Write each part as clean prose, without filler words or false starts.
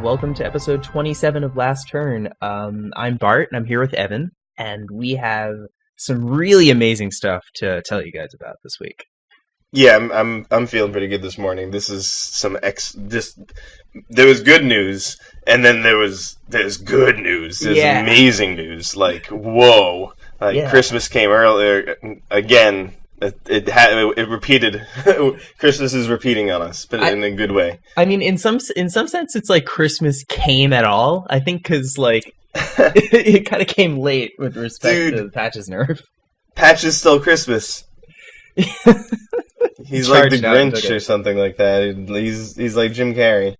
Welcome to episode 27 of Last Turn. I'm Bart, and I'm here with Evan, and we have some really amazing stuff to tell you guys about this week. Yeah, I'm feeling pretty good this morning. This is there was good news, and then there's good news. There's amazing news. Like, whoa! Like, Christmas came earlier again. It repeated. Christmas is repeating on us, but in a good way. I mean, in some sense, it's like Christmas came at all. I think because like it kind of came late with respect to Patch's nerf. Patch is still Christmas. He's like the Grinch or something like that. He's like Jim Carrey.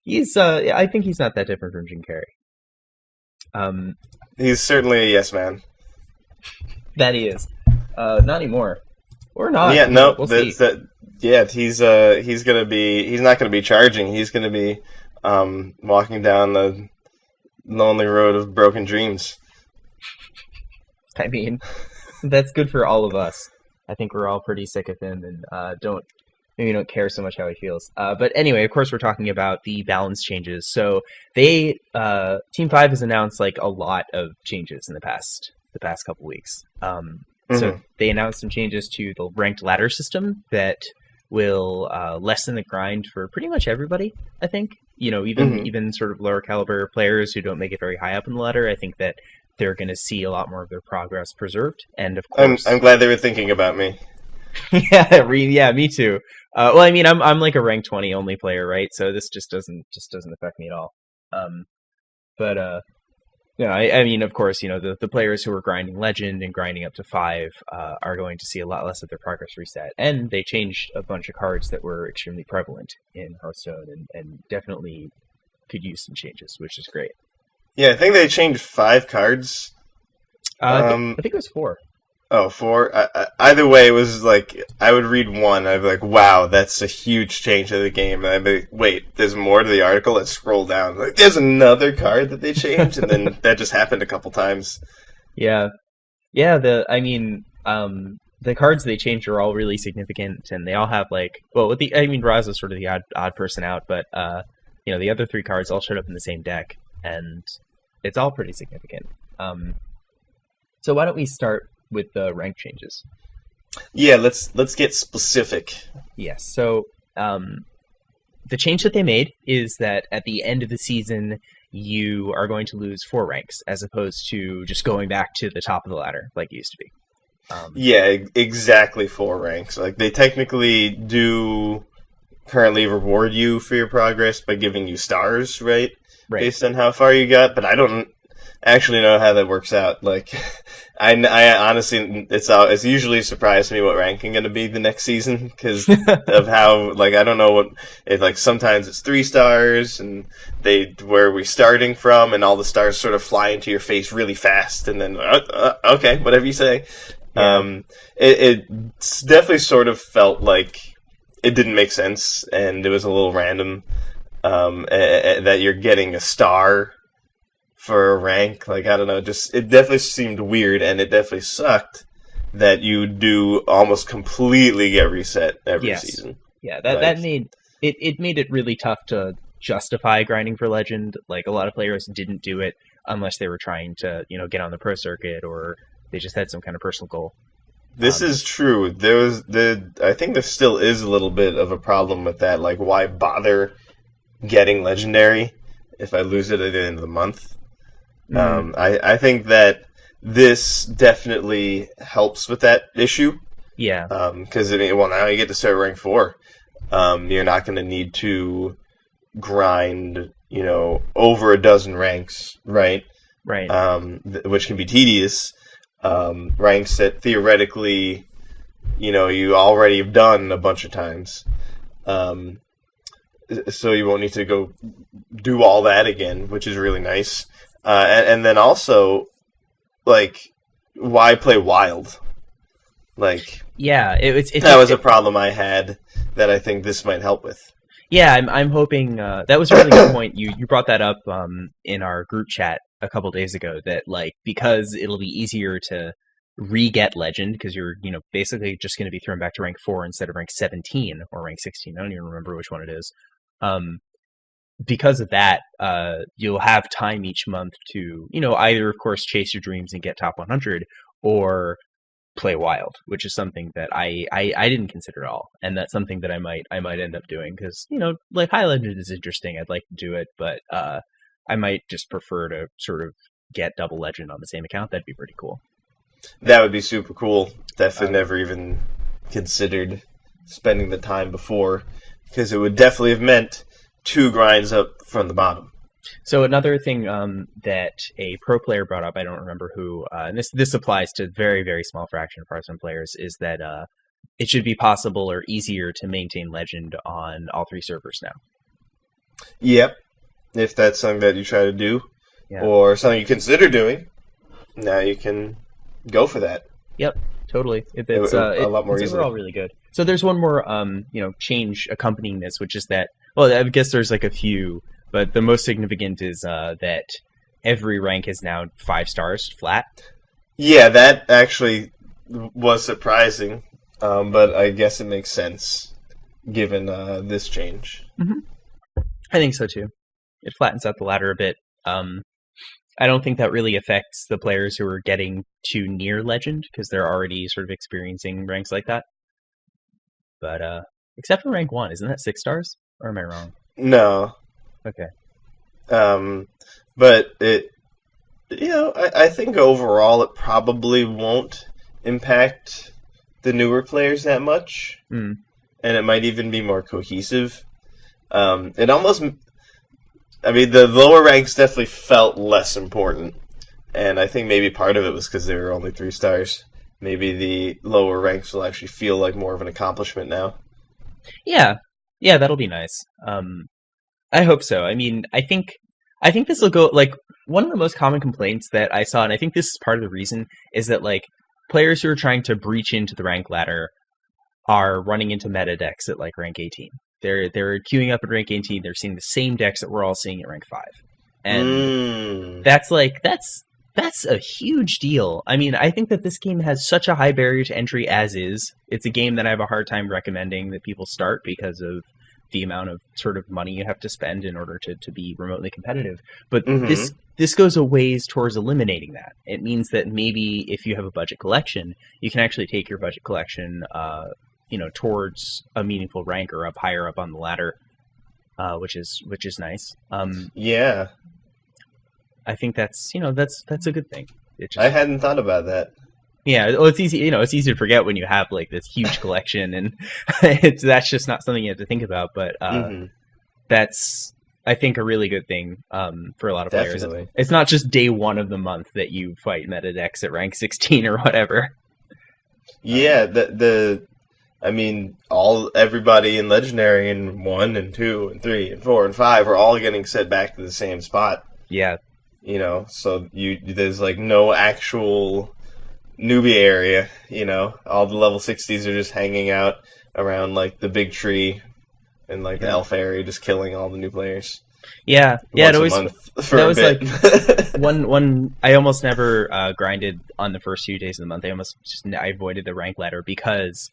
I think he's not that different from Jim Carrey. He's certainly a yes man. That he is. Not anymore. Or not. Yeah, no. We'll see. He's not gonna be charging. He's gonna be walking down the lonely road of broken dreams. I mean, that's good for all of us. I think we're all pretty sick of him and don't care so much how he feels. But anyway, of course, we're talking about the balance changes. So they Team 5 has announced like a lot of changes in the past couple weeks. So they announced some changes to the ranked ladder system that will lessen the grind for pretty much everybody, I think. Even sort of lower caliber players who don't make it very high up in the ladder, I think that they're going to see a lot more of their progress preserved. And of course, I'm glad they were thinking about me. yeah, me too. Well, I mean, I'm like a rank 20 only player, right? So this just doesn't affect me at all. I mean, of course, the players who are grinding Legend and grinding up to 5 are going to see a lot less of their progress reset. And they changed a bunch of cards that were extremely prevalent in Hearthstone and definitely could use some changes, which is great. Yeah, I think they changed 5 cards. I think it was 4. Oh, 4? Either way, it was like, I would read 1, I'd be like, wow, that's a huge change to the game. And I'd be like, wait, there's more to the article? Let's scroll down. Like, there's another card that they changed? And then that just happened a couple times. Yeah. Yeah, the cards they changed are all really significant, and they all have, like, Raz is sort of the odd person out, but, the other 3 cards all showed up in the same deck, and it's all pretty significant. So why don't we start with the rank changes? Yeah, let's get specific. Yes. So the change that they made is that at the end of the season, you are going to lose 4 ranks as opposed to just going back to the top of the ladder like it used to be. Exactly 4 ranks. Like, they technically do currently reward you for your progress by giving you stars, right? Based on how far you got, but I don't actually know how that works out. Like, I honestly, it's usually a surprise to me what rank I'm going to be the next season because of how, like, I don't know what it, like, sometimes it's 3 stars and where are we starting from, and all the stars sort of fly into your face really fast, and then okay, whatever you say. It definitely sort of felt like it didn't make sense, and it was a little random that you're getting a star for a rank. Like, I don't know, it definitely seemed weird, and it definitely sucked that you do almost completely get reset every season. Yeah, that made it really tough to justify grinding for Legend. Like, a lot of players didn't do it unless they were trying to, get on the pro circuit, or they just had some kind of personal goal. This is true. I think there still is a little bit of a problem with that. Like, why bother getting Legendary if I lose it at the end of the month? I think that this definitely helps with that issue. Yeah. Because, now you get to start rank 4. You're not going to need to grind, over a dozen ranks, right? Right. Which can be tedious. Ranks that theoretically, you already have done a bunch of times. So you won't need to go do all that again, which is really nice. And then also, like, why play wild? Like, yeah, that was a problem I had that I think this might help with. Yeah, I'm hoping that was a really good point. You brought that up in our group chat a couple days ago, that, like, because it'll be easier to re-get legend because you're basically just going to be thrown back to rank 4 instead of rank 17 or rank 16. I don't even remember which one it is. Because of that, you'll have time each month to either of course chase your dreams and get top 100 or play wild, which is something that I didn't consider at all, and that's something that I might end up doing because like high legend is interesting. I'd like to do it, but I might just prefer to sort of get double legend on the same account. That'd be pretty cool. That would be super cool. Definitely never even considered spending the time before, because it would definitely have meant 2 grinds up from the bottom. So another thing that a pro player brought up, I don't remember who, and this applies to very, very small fraction of Hearthstone players, is that it should be possible or easier to maintain legend on all 3 servers now. Yep. If that's something that you try to do, or something you consider doing, now you can go for that. Yep, totally. It's a lot more easily. It's overall really good. So there's one more change accompanying this, which is that, well, I guess there's like a few, but the most significant is that every rank is now 5 stars flat. Yeah, that actually was surprising, but I guess it makes sense given this change. Mm-hmm. I think so too. It flattens out the ladder a bit. I don't think that really affects the players who are getting to near legend because they're already sort of experiencing ranks like that. But except for rank 1, isn't that 6 stars? Or am I wrong? No. Okay. But it, I think overall it probably won't impact the newer players that much, and it might even be more cohesive. It almost, the lower ranks definitely felt less important, and I think maybe part of it was because they were only 3 stars. Maybe the lower ranks will actually feel like more of an accomplishment now. Yeah, that'll be nice. I hope so. I think this will go, like, one of the most common complaints that I saw, and I think this is part of the reason, is that, like, players who are trying to breach into the rank ladder are running into meta decks at, like, rank 18. They're queuing up at rank 18, they're seeing the same decks that we're all seeing at rank 5. And that's a huge deal. I think that this game has such a high barrier to entry as is. It's a game that I have a hard time recommending that people start because of the amount of sort of money you have to spend in order to be remotely competitive. But this goes a ways towards eliminating that. It means that maybe if you have a budget collection, you can actually take your budget collection towards a meaningful rank or up higher up on the ladder, which is nice. Yeah. I think that's a good thing. I hadn't thought about that. Yeah, well, it's easy. It's easy to forget when you have like this huge collection, and that's just not something you have to think about. But that's, I think, a really good thing for a lot of players. It's not just day 1 of the month that you fight meta decks at rank 16 or whatever. Yeah, everybody in Legendary in 1 and 2 and 3 and 4 and 5 are all getting set back to the same spot. Yeah. So there's like no actual newbie area, all the level 60s are just hanging out around like the big tree and like the elf area, just killing all the new players. Yeah, it always, that was like one. I almost never grinded on the first few days of the month. I avoided the rank ladder because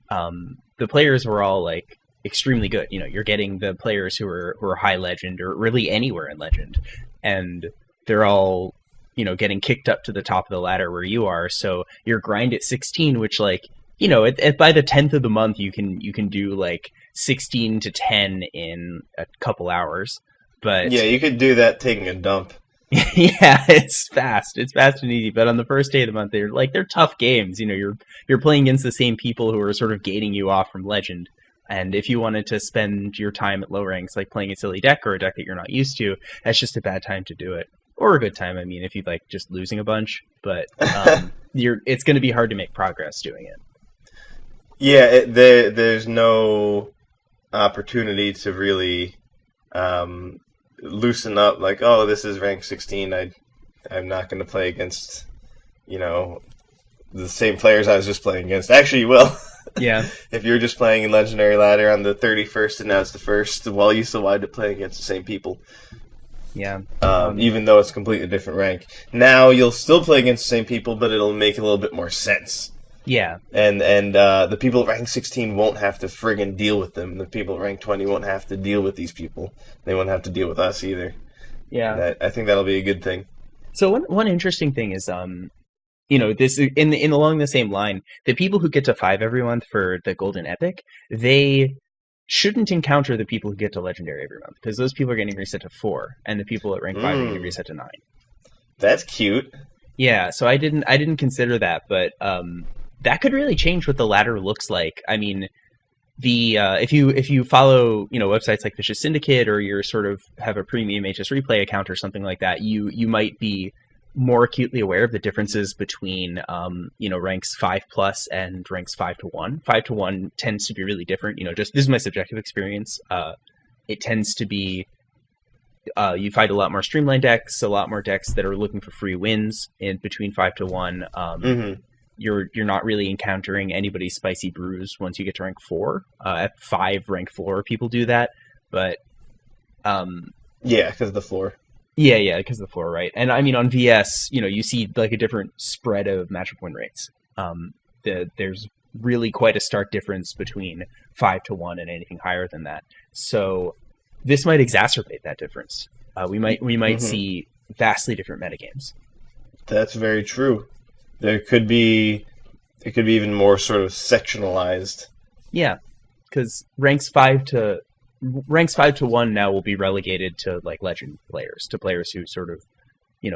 the players were all like extremely good. You're getting the players who are high legend or really anywhere in legend, and they're all getting kicked up to the top of the ladder where you are. So your grind at 16, which like by the 10th of the month you can do like 16 to 10 in a couple hours. But yeah, you could do that taking a dump. Yeah, it's fast and easy. But on the first day of the month, they're tough games. You're playing against the same people who are sort of gating you off from legend. And if you wanted to spend your time at low ranks, like playing a silly deck or a deck that you're not used to, that's just a bad time to do it. Or a good time, if you like just losing a bunch. But it's going to be hard to make progress doing it. Yeah, there's no opportunity to really loosen up. Like, oh, this is rank 16. I'm not going to play against, the same players I was just playing against. Actually, you will. Yeah. If you're just playing in Legendary Ladder on the 31st and now it's the 1st, well, you still wind up playing against the same people. Yeah. Even though it's a completely different rank. Now you'll still play against the same people, but it'll make a little bit more sense. Yeah. And the people at rank 16 won't have to friggin' deal with them. The people at rank 20 won't have to deal with these people. They won't have to deal with us either. Yeah. I think that'll be a good thing. So one interesting thing is, this in along the same line, the people who get to 5 every month for the Golden Epic, they shouldn't encounter the people who get to Legendary every month, because those people are getting reset to 4, and the people at rank 5 are getting reset to 9. That's cute. Yeah, so I didn't consider that, but that could really change what the ladder looks like. I mean, if you follow websites like Vicious Syndicate, or you're sort of have a premium HS Replay account or something like that, you might be more acutely aware of the differences between ranks 5+ and ranks 5 to 1. 5 to 1 tends to be really different. Just this is my subjective experience. It tends to be you fight a lot more streamlined decks, a lot more decks that are looking for free wins in between 5 to 1. You're not really encountering anybody's spicy brews once you get to rank 4. At 5, rank 4, people do that, but yeah, because of the floor. Yeah, because of the floor, right? And I mean, on VS, you see like a different spread of matchup win rates. There's really quite a stark difference between 5 to 1 and anything higher than that. So this might exacerbate that difference. We might see vastly different metagames. That's very true. It could be even more sort of sectionalized. Yeah, because ranks 5 to 1 now will be relegated to like legend players, to players who sort of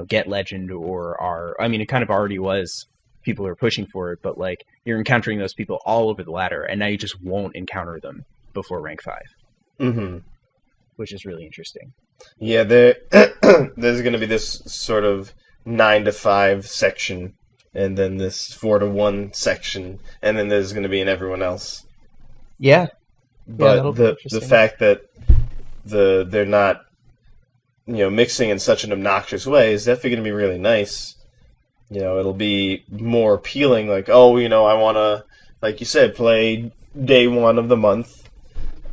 get legend or are. I mean, it kind of already was people who are pushing for it, but like you're encountering those people all over the ladder, and now you just won't encounter them before rank 5. Which is really interesting. Yeah, there's going to be this sort of 9 to 5 section, and then this 4 to 1 section, and then there's going to be in everyone else. Yeah. But the fact that they're not mixing in such an obnoxious way is definitely going to be really nice. It'll be more appealing. Like, I want to, like you said, play day 1 of the month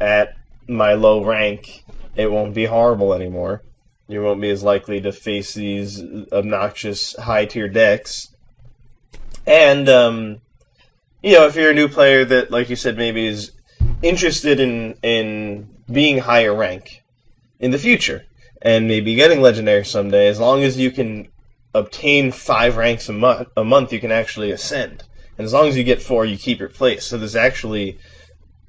at my low rank. It won't be horrible anymore. You won't be as likely to face these obnoxious high-tier decks. And, if you're a new player that, like you said, maybe is interested in being higher rank in the future, and maybe getting Legendary someday, as long as you can obtain 5 ranks a month, you can actually ascend. And as long as you get 4, you keep your place. So there's actually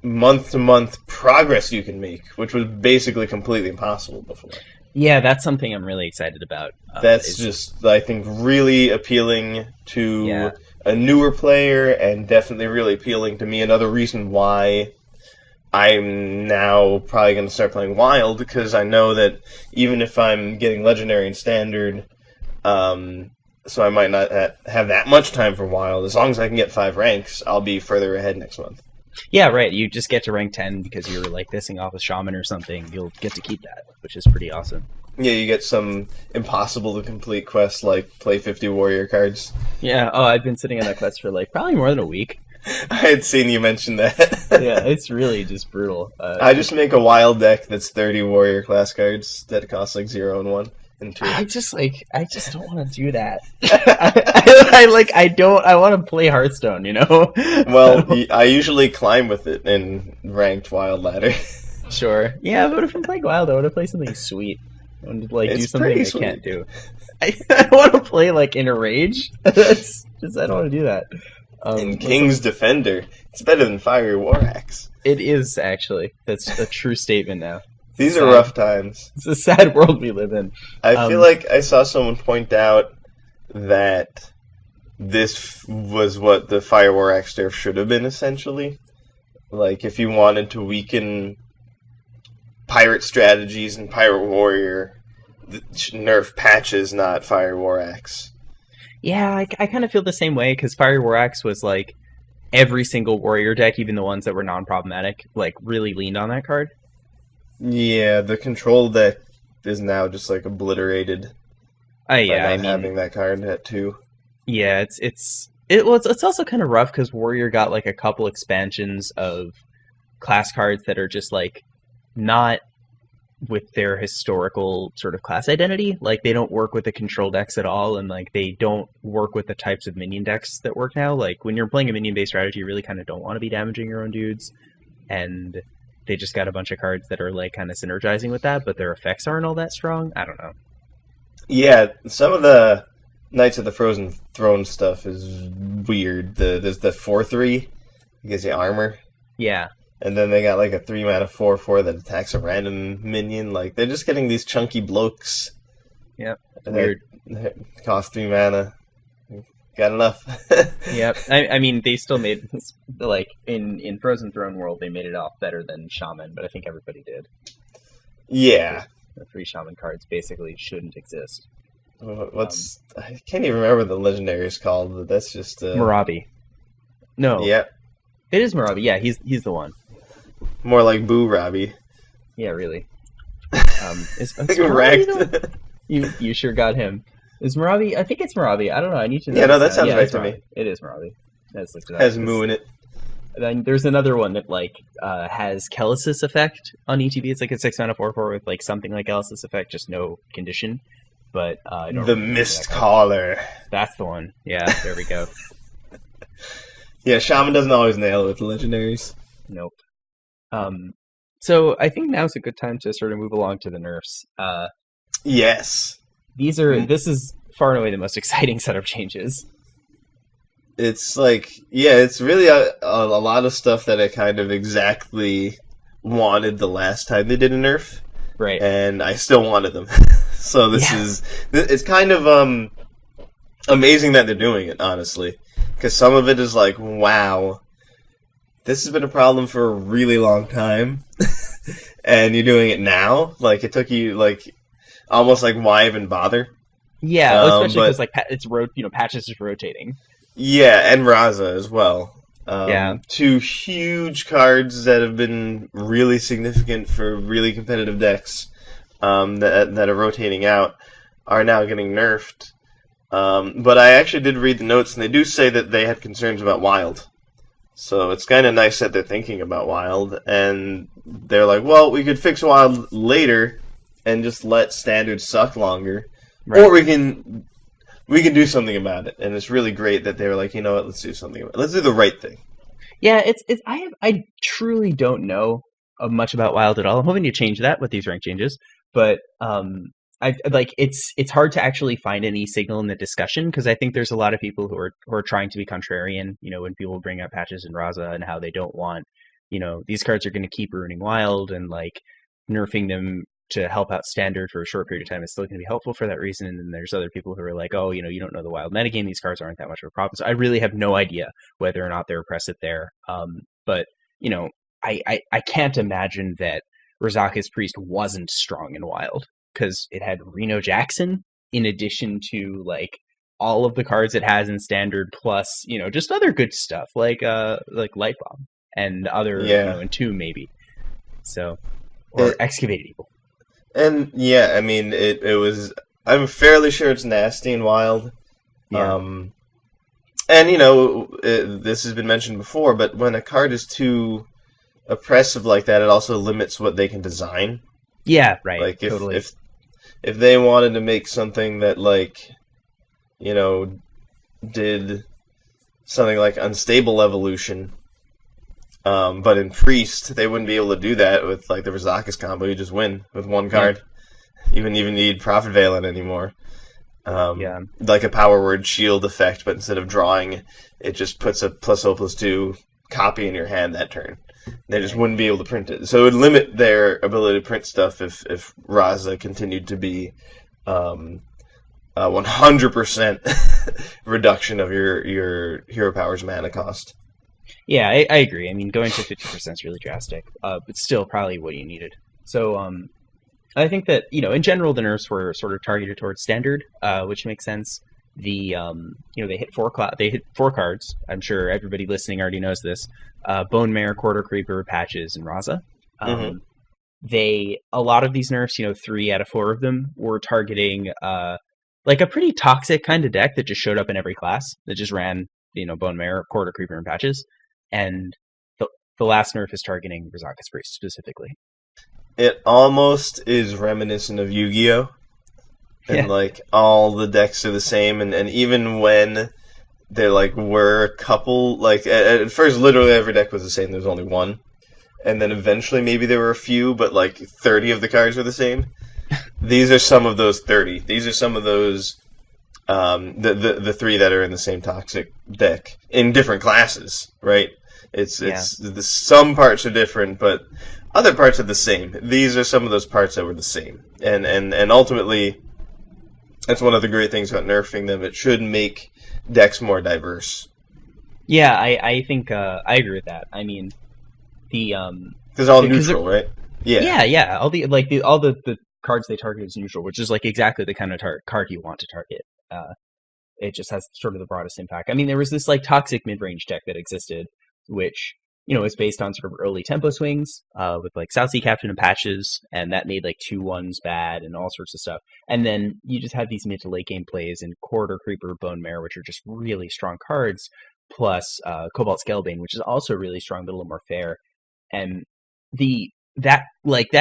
month-to-month progress you can make, which was basically completely impossible before. Yeah, that's something I'm really excited about. That's just, I think, really appealing to a newer player, and definitely really appealing to me. Another reason why I'm now probably going to start playing Wild, because I know that even if I'm getting Legendary and Standard, so I might not have that much time for Wild, as long as I can get 5 ranks, I'll be further ahead next month. Yeah, right. You just get to rank 10 because you're like pissing off a shaman or something. You'll get to keep that, which is pretty awesome. Yeah, you get some impossible to complete quests like play 50 warrior cards. Yeah, I've been sitting on that quest for like probably more than a week. I had seen you mention that. Yeah, it's really just brutal. I just make a wild deck that's 30 warrior class cards that cost like 0 and 1 and 2. I just don't want to do that. I want to play Hearthstone, Well, I usually climb with it in ranked wild ladder. Sure. Yeah, but if I'm playing wild, I want to play something sweet. I want to do something I can't do. I want to play like in a rage. That's just I don't want to do that. In King's Defender, it's better than Fiery War Axe. It is actually. That's a true statement now. These are rough times. It's a sad world we live in. I feel like I saw someone point out that this was what the Fire War Axe nerf should have been, essentially. Like, if you wanted to weaken pirate strategies and Pirate Warrior, nerf patches, not Fire War Axe. Yeah, I kind of feel the same way, because Fire War Axe was like every single warrior deck, even the ones that were non-problematic, like really leaned on that card. Yeah, the control deck is now just like obliterated. Having that card at 2. Yeah, it's also kind of rough because Warrior got like a couple expansions of class cards that are just like not with their historical sort of class identity. Like they don't work with the control decks at all, and like they don't work with the types of minion decks that work now. Like when you're playing a minion based strategy, you really kind of don't want to be damaging your own dudes, and they just got a bunch of cards that are like kind of synergizing with that, but their effects aren't all that strong. I don't know. Yeah, some of the Knights of the Frozen Throne stuff is weird. There's the 4/3, gives you armor. Yeah. And then they got like a 3-mana 4/4 that attacks a random minion. Like they're just getting these chunky blokes. Yep. Weird. Cost 3 mana. Got enough. Yep. I mean, they still made, like, in Frozen Throne World, they made it off better than Shaman, but I think everybody did. Yeah. The 3 Shaman cards basically shouldn't exist. I can't even remember what the legendary is called, but that's just... Marabi. No. Yeah. It is Marabi. Yeah, he's the one. More like Boo Robbie. Yeah, really. Is Correct. You sure got him. Is Marabi? I think it's Marabi. I don't know. I need to know. Yeah, no, that sounds right to me. It is Marabi. That's looked it up. Has Moo in it. Then there's another one that like has Kellis's effect on ETB. It's like a 6-mana 4/4 with like something like Kellis's effect, just no condition. But I don't. The Mist Caller. That's the one. Yeah, there we go. Yeah, Shaman doesn't always nail it with the legendaries. Nope. So I think now's a good time to sort of move along to the nerfs. Yes. This is far and away the most exciting set of changes. It's like, yeah, it's really a lot of stuff that I kind of exactly wanted the last time they did a nerf. Right. And I still wanted them. So it's kind of amazing that they're doing it, honestly. Because some of it is like, wow, this has been a problem for a really long time. And you're doing it now? Like, it took you, like, almost like, why even bother? Yeah, especially because, like, Patches is rotating. Yeah, and Raza as well. Yeah. 2 huge cards that have been really significant for really competitive decks that are rotating out are now getting nerfed. But I actually did read the notes, and they do say that they had concerns about Wild. So it's kind of nice that they're thinking about Wild, and they're like, well, we could fix Wild later and just let Standard suck longer. Right. Or we can do something about it. And it's really great that they were like, you know what, let's do something about it. Let's do the right thing. Yeah, I truly don't know much about Wild at all. I'm hoping to change that with these rank changes, but it's hard to actually find any signal in the discussion because I think there's a lot of people who are trying to be contrarian. You know, when people bring up Patches and Raza and how they don't want, you know, these cards are going to keep ruining Wild, and like nerfing them to help out Standard for a short period of time is still going to be helpful for that reason. And then there's other people who are like, oh, you know, you don't know the Wild metagame. These cards aren't that much of a problem. So I really have no idea whether or not they're oppressive there. But you know, I can't imagine that Razaka's Priest wasn't strong in Wild, because it had Reno Jackson in addition to like all of the cards it has in Standard, plus, you know, just other good stuff like Light Bomb and other, you know, Entomb maybe. So, or Excavated Evil. And yeah, I mean, it was. I'm fairly sure it's nasty and Wild. Yeah. And you know, this has been mentioned before, but when a card is too oppressive like that, it also limits what they can design. Yeah, right. Like totally. If they wanted to make something that, like, you know, did something like Unstable Evolution, but in Priest, they wouldn't be able to do that with like the Razaka's combo. You just win with one card. You wouldn't even need Prophet Valen anymore. Like a Power Word Shield effect, but instead of drawing, it just puts a +0/+2 copy in your hand that turn. They just wouldn't be able to print it. So it would limit their ability to print stuff if Raza continued to be 100% reduction of your hero powers mana cost. Yeah, I agree. I mean, going to 50% is really drastic, but still probably what you needed. So I think that, you know, in general, the nerfs were sort of targeted towards Standard, which makes sense. You know, they hit 4 cards. I'm sure everybody listening already knows this. Bone Mare, Quarter Creeper, Patches, and Raza. A lot of these nerfs, you know, 3 out of 4 of them were targeting like a pretty toxic kind of deck that just showed up in every class, that just ran, you know, Bone Mare, Quarter Creeper, and Patches. And the last nerf is targeting Razaka's Priest specifically. it almost is reminiscent of Yu-Gi-Oh! And like all the decks are the same, and even when there like were a couple, like at first literally every deck was the same, there was only one. And then eventually maybe there were a few, but like 30 of the cards were the same. These are some of those 30. These are some of those the three that are in the same toxic deck in different classes, right? It's some parts are different, but other parts are the same. These are some of those parts that were the same. And ultimately that's one of the great things about nerfing them. It should make decks more diverse. Yeah, I think I agree with that. I mean, because all neutral, right? Yeah. All the cards they target is neutral, which is like exactly the kind of card you want to target. It just has sort of the broadest impact. I mean, there was this like toxic mid-range deck that existed, which is based on sort of early tempo swings with like South Sea Captain and patches, and that made like 2/1s bad and all sorts of stuff. And then you just have these mid to late game plays in Corridor Creeper, Bone Mare, which are just really strong cards, plus Cobalt Scalebane, which is also really strong but a little more fair. And that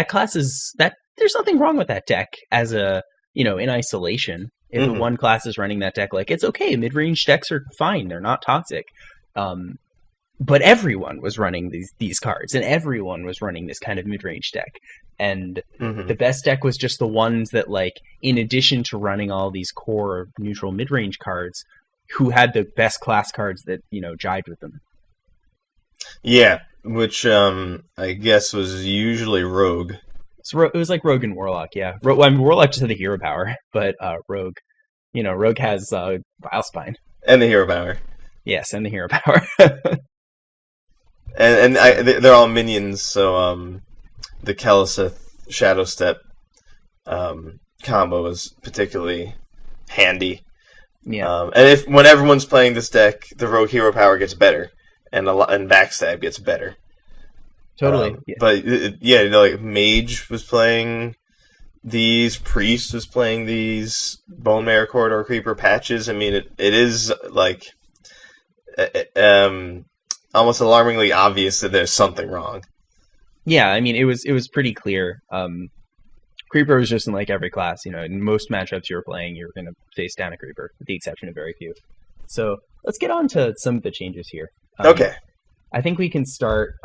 class is that there's nothing wrong with that deck as a in isolation. If the one class is running that deck, like it's okay. Mid-range decks are fine; they're not toxic. But everyone was running these cards, and everyone was running this kind of mid-range deck. And the best deck was just the ones that, like, in addition to running all these core neutral mid-range cards, who had the best class cards that jived with them. Yeah, which I guess was usually Rogue. So it was like Rogue and Warlock, yeah. Warlock just had the hero power, but Rogue, Rogue has Vilespine. And the hero power. Yes, and the hero power. and they're all minions, so the Keleseth Shadow Step combo is particularly handy. Yeah. And when everyone's playing this deck, the Rogue hero power gets better, and backstab gets better. Totally. But like Mage was playing these, Priest was playing these, Bone Mare, Corridor Creeper patches. I mean, it is like almost alarmingly obvious that there's something wrong. Yeah, I mean, it was pretty clear. Creeper was just in like every class. In most matchups you were playing, you were going to face down a Creeper, with the exception of very few. So let's get on to some of the changes here. Okay. I think we can start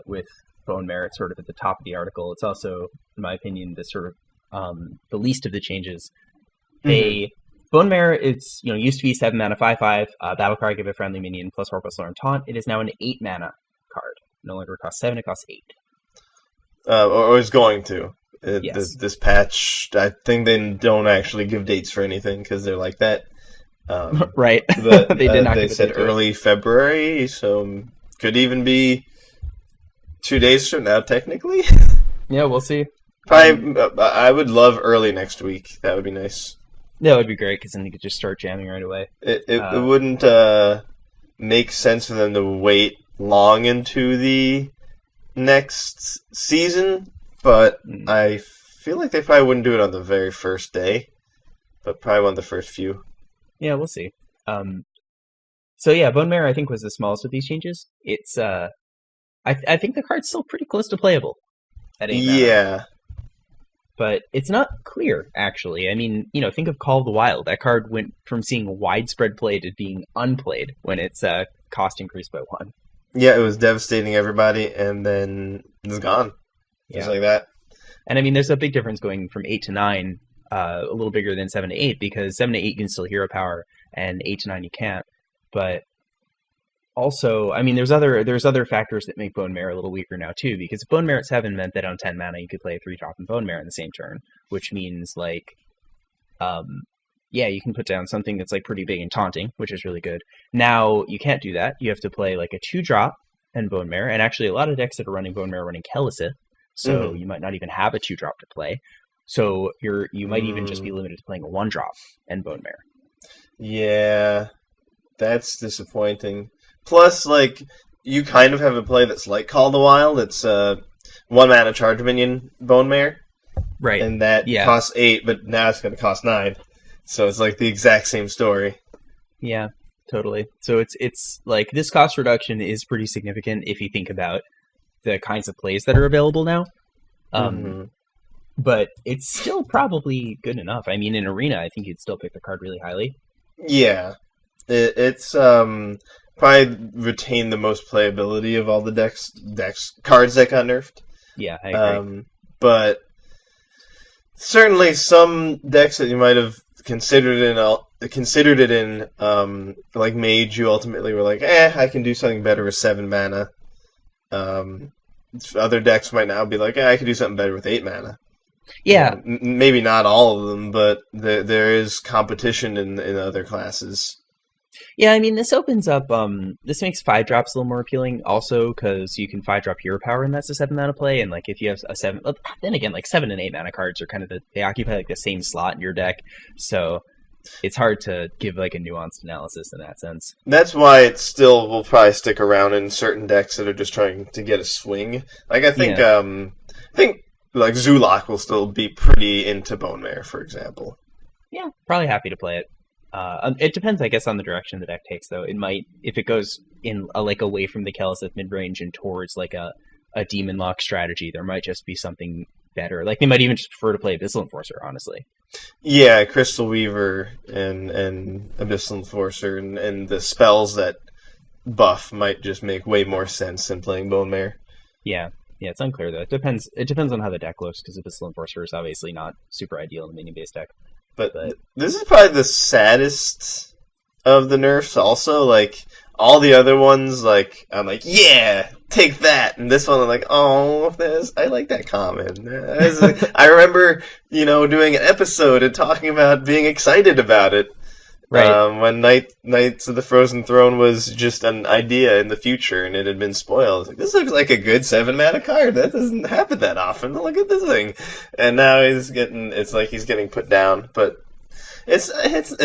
with Bone Mare. It's sort of at the top of the article. It's also, in my opinion, the sort of the least of the changes. Bone Mare, it's used to be 7 mana, 5/5 battle card, give a friendly minion plus Learn Taunt. It is now an 8 mana card. No longer costs 7, it costs 8. Or is going to. Yes. This patch, I think they don't actually give dates for anything because they're like that. Right. But they did not. They said early February, so could even be 2 days from now, technically. Yeah, we'll see. Probably, I would love early next week. That would be nice. That would be great because then you could just start jamming right away. It wouldn't make sense for them to wait long into the next season, but I feel like they probably wouldn't do it on the very first day, but probably one of the first few. Yeah, we'll see. So yeah, Bone Mare I think was the smallest of these changes. It's I think the card's still pretty close to playable at 8 mana. Yeah. But it's not clear, actually. I mean, think of Call of the Wild. That card went from seeing widespread play to being unplayed when its cost increased by 1. Yeah, it was devastating everybody, and then it's gone. Just like that. And I mean, there's a big difference going from 8 to 9, a little bigger than 7 to 8, because 7 to 8 you can still hero power, and 8 to 9 you can't. But also, I mean, there's other factors that make Bone Mare a little weaker now too, because Bone Mare at 7 meant that on 10 mana you could play a 3-drop and Bone Mare in the same turn, which means like, you can put down something that's like pretty big and taunting, which is really good. Now you can't do that. You have to play like a 2-drop and Bone Mare, and actually a lot of decks that are running Bone Mare are running Keleseth, so you might not even have a 2-drop to play. So you might even just be limited to playing a 1-drop and Bone Mare. Yeah, that's disappointing. Plus, like, you kind of have a play that's like Call of the Wild. It's 1 mana charge minion Bone Mare. Right. And that costs 8, but now it's going to cost 9. So it's like the exact same story. Yeah, totally. So it's like this cost reduction is pretty significant if you think about the kinds of plays that are available now. Um, hmm but it's still probably good enough. I mean, in Arena, I think you'd still pick the card really highly. Yeah, it's probably retained the most playability of all the decks cards that got nerfed. Yeah, I agree. Um, but certainly some decks that you might have considered it in like Mage, you ultimately were like, I can do something better with 7 mana. Um, Other decks might now be like, I can do something better with 8 mana. Yeah, Maybe not all of them, but there is competition in other classes. yeah. I mean, this opens up. This makes 5 drops a little more appealing, also because you can 5 drop hero power, and that's a 7 mana play. And like, if you have a seven, then again, like 7 and 8 mana cards are kind of they occupy like the same slot in your deck, so it's hard to give like a nuanced analysis in that sense. That's why it still will probably stick around in certain decks that are just trying to get a swing. Like Yeah, I think like Zulak will still be pretty into Bone Mare, for example. yeah, probably happy to play it. It depends, I guess, on the direction the deck takes, though. It might, if it goes in like away from the Kelesith mid range and towards like a demon lock strategy, there might just be something better. Like they might even just prefer to play Abyssal Enforcer, honestly. Yeah, Crystal Weaver and Abyssal Enforcer and the spells that buff might just make way more sense than playing Bone Mare. Yeah, yeah, it's unclear though. It depends. It depends on how the deck looks because Abyssal Enforcer is obviously not super ideal in the minion based deck. But But this is probably the saddest of the nerfs. Also, like all the other ones, like I'm like, yeah, take that, and this one I'm like, oh, I like that comment. I remember, doing an episode and talking about being excited about it. right, When Knights of the Frozen Throne was just an idea in the future and it had been spoiled. I was like, this looks like a good 7 mana card. That doesn't happen that often. Look at this thing. And now it's like he's getting put down. But it's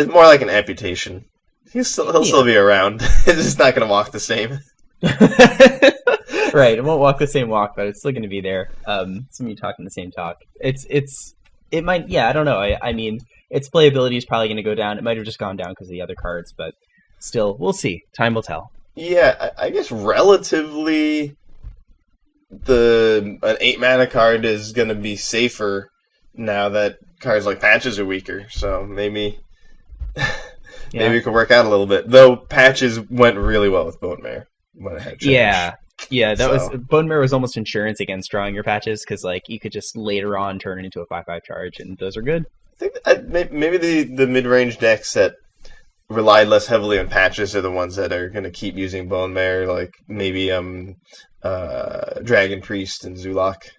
more like an amputation. He'll yeah, still be around. It's just not going to walk the same. right. It won't walk the same walk, but it's still going to be there. It's gonna be talking the same talk. It might. Yeah, I don't know. I mean, its playability is probably going to go down. It might have just gone down because of the other cards, but still, we'll see. Time will tell. Yeah, I guess relatively an 8 mana card is going to be safer now that cards like Patches are weaker. So maybe Yeah. it could work out a little bit. Though Patches went really well with Bone Mare when it had change. Yeah. Yeah, that was So Bone Mirror was almost insurance against drawing your patches because like you could just later on turn it into a 5/5 charge, and those are good. I think maybe the mid range decks that relied less heavily on Patches are the ones that are going to keep using Bone Mare, like maybe Dragon Priest and Zulak.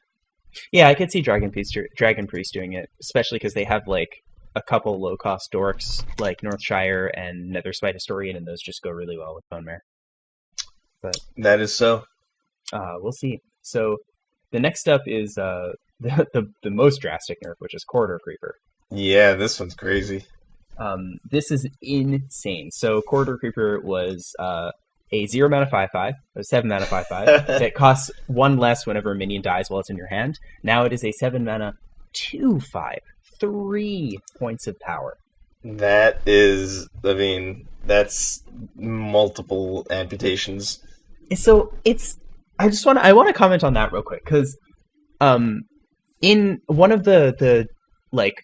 Yeah, I could see Dragon Priest doing it, especially because they have like a couple low cost dorks like Northshire and Netherspite Historian, and those just go really well with Bone Mirror. But That is so. we'll see. So the next up is the most drastic nerf, which is Corridor Creeper. Yeah, this one's crazy. This is insane. So Corridor Creeper was a 0 mana 5/5, a 7 mana 5/5 that costs 1 less whenever a minion dies while it's in your hand. Now it is a 7 mana 2/5, 3 points of power. That is, I mean, that's multiple amputations. So it's I want to comment on that real quick because um in one of the like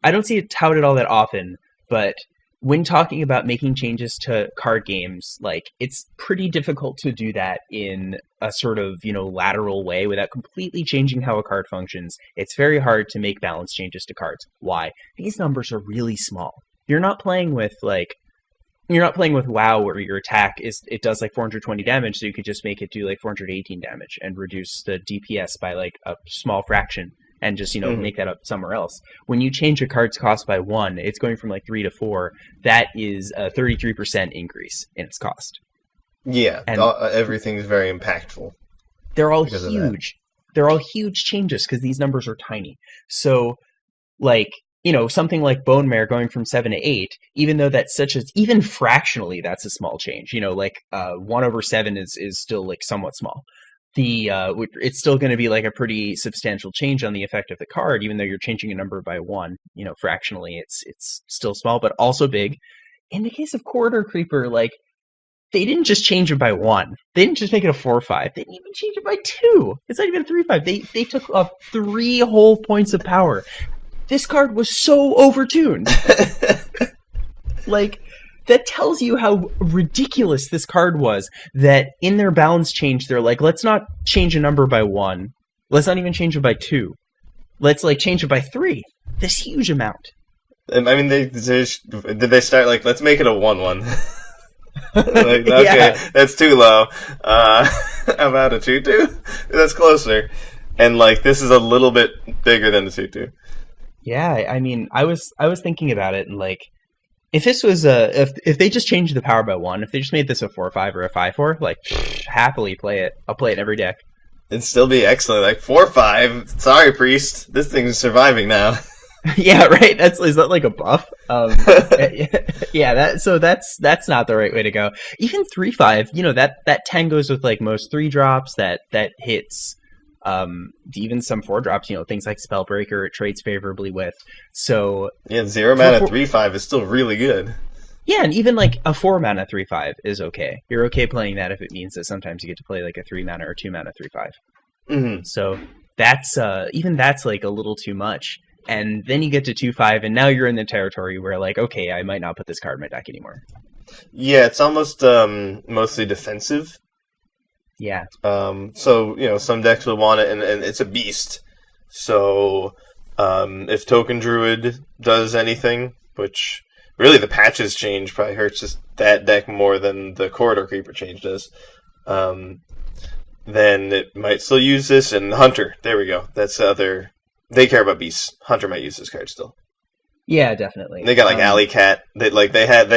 I don't see it touted all that often, but when talking about making changes to card games, like it's pretty difficult to do that in a sort of, lateral way without completely changing how a card functions. It's very hard to make balance changes to cards. Why? These numbers are really small. You're not playing with WoW where your attack does like 420 damage, so you could just make it do like 418 damage and reduce the DPS by like a small fraction and just make that up somewhere else. When you change a card's cost by 1, it's going from like 3 to 4. That is a 33% increase in its cost. Yeah, And everything's very impactful. they're all huge. They're all huge changes because these numbers are tiny. So like something like Bone Mare going from 7 to 8, even though that's even fractionally that's a small change. 1/7 is still like somewhat small. It's still going to be like a pretty substantial change on the effect of the card, even though you're changing a number by 1. Fractionally it's still small, but also big. In the case of Corridor Creeper, like they didn't just change it by 1. They didn't just make it a 4/5. They didn't even change it by 2. It's not even a 3/5. They took off 3 whole points of power. This card was so overtuned. Like, that tells you how ridiculous this card was, that in their balance change, they're like, let's not change a number by 1. Let's not even change it by 2. Let's, like, change it by 3. This huge amount. I mean, did they start, like, let's make it a 1/1? Like, okay, yeah. That's too low. How about a 2/2? That's closer. And, like, this is a little bit bigger than the 2/2. Yeah, I mean, I was thinking about it, and, like, if this was if they just changed the power by 1, if they just made this a 4/5 or a 5/4, like, happily play it. I'll play it in every deck. It'd still be excellent. Like 4/5. Sorry, Priest. This thing's surviving now. Yeah, right. Is that like a buff? Yeah. That's not the right way to go. Even 3/5. You know, that tangos with like most 3-drops. That hits. Even some 4-drops, you know, things like Spellbreaker, it trades favorably with. So yeah, 0 mana 3/5 is still really good. Yeah, and even like a 4 mana 3/5 is okay. You're okay playing that if it means that sometimes you get to play like a 3 mana or 2 mana 3/5. Mm-hmm. So that's even that's like a little too much. And then you get to 2/5, and now you're in the territory where like, okay, I might not put this card in my deck anymore. Yeah, it's almost mostly defensive. Yeah. So, you know, some decks will want it, and it's a beast. So, if Token Druid does anything, which really the patches change probably hurts just that deck more than the Corridor Creeper change does, then it might still use this. And Hunter, there we go. That's the other. They care about beasts. Hunter might use this card still. Yeah, definitely. They got like Alley Cat. They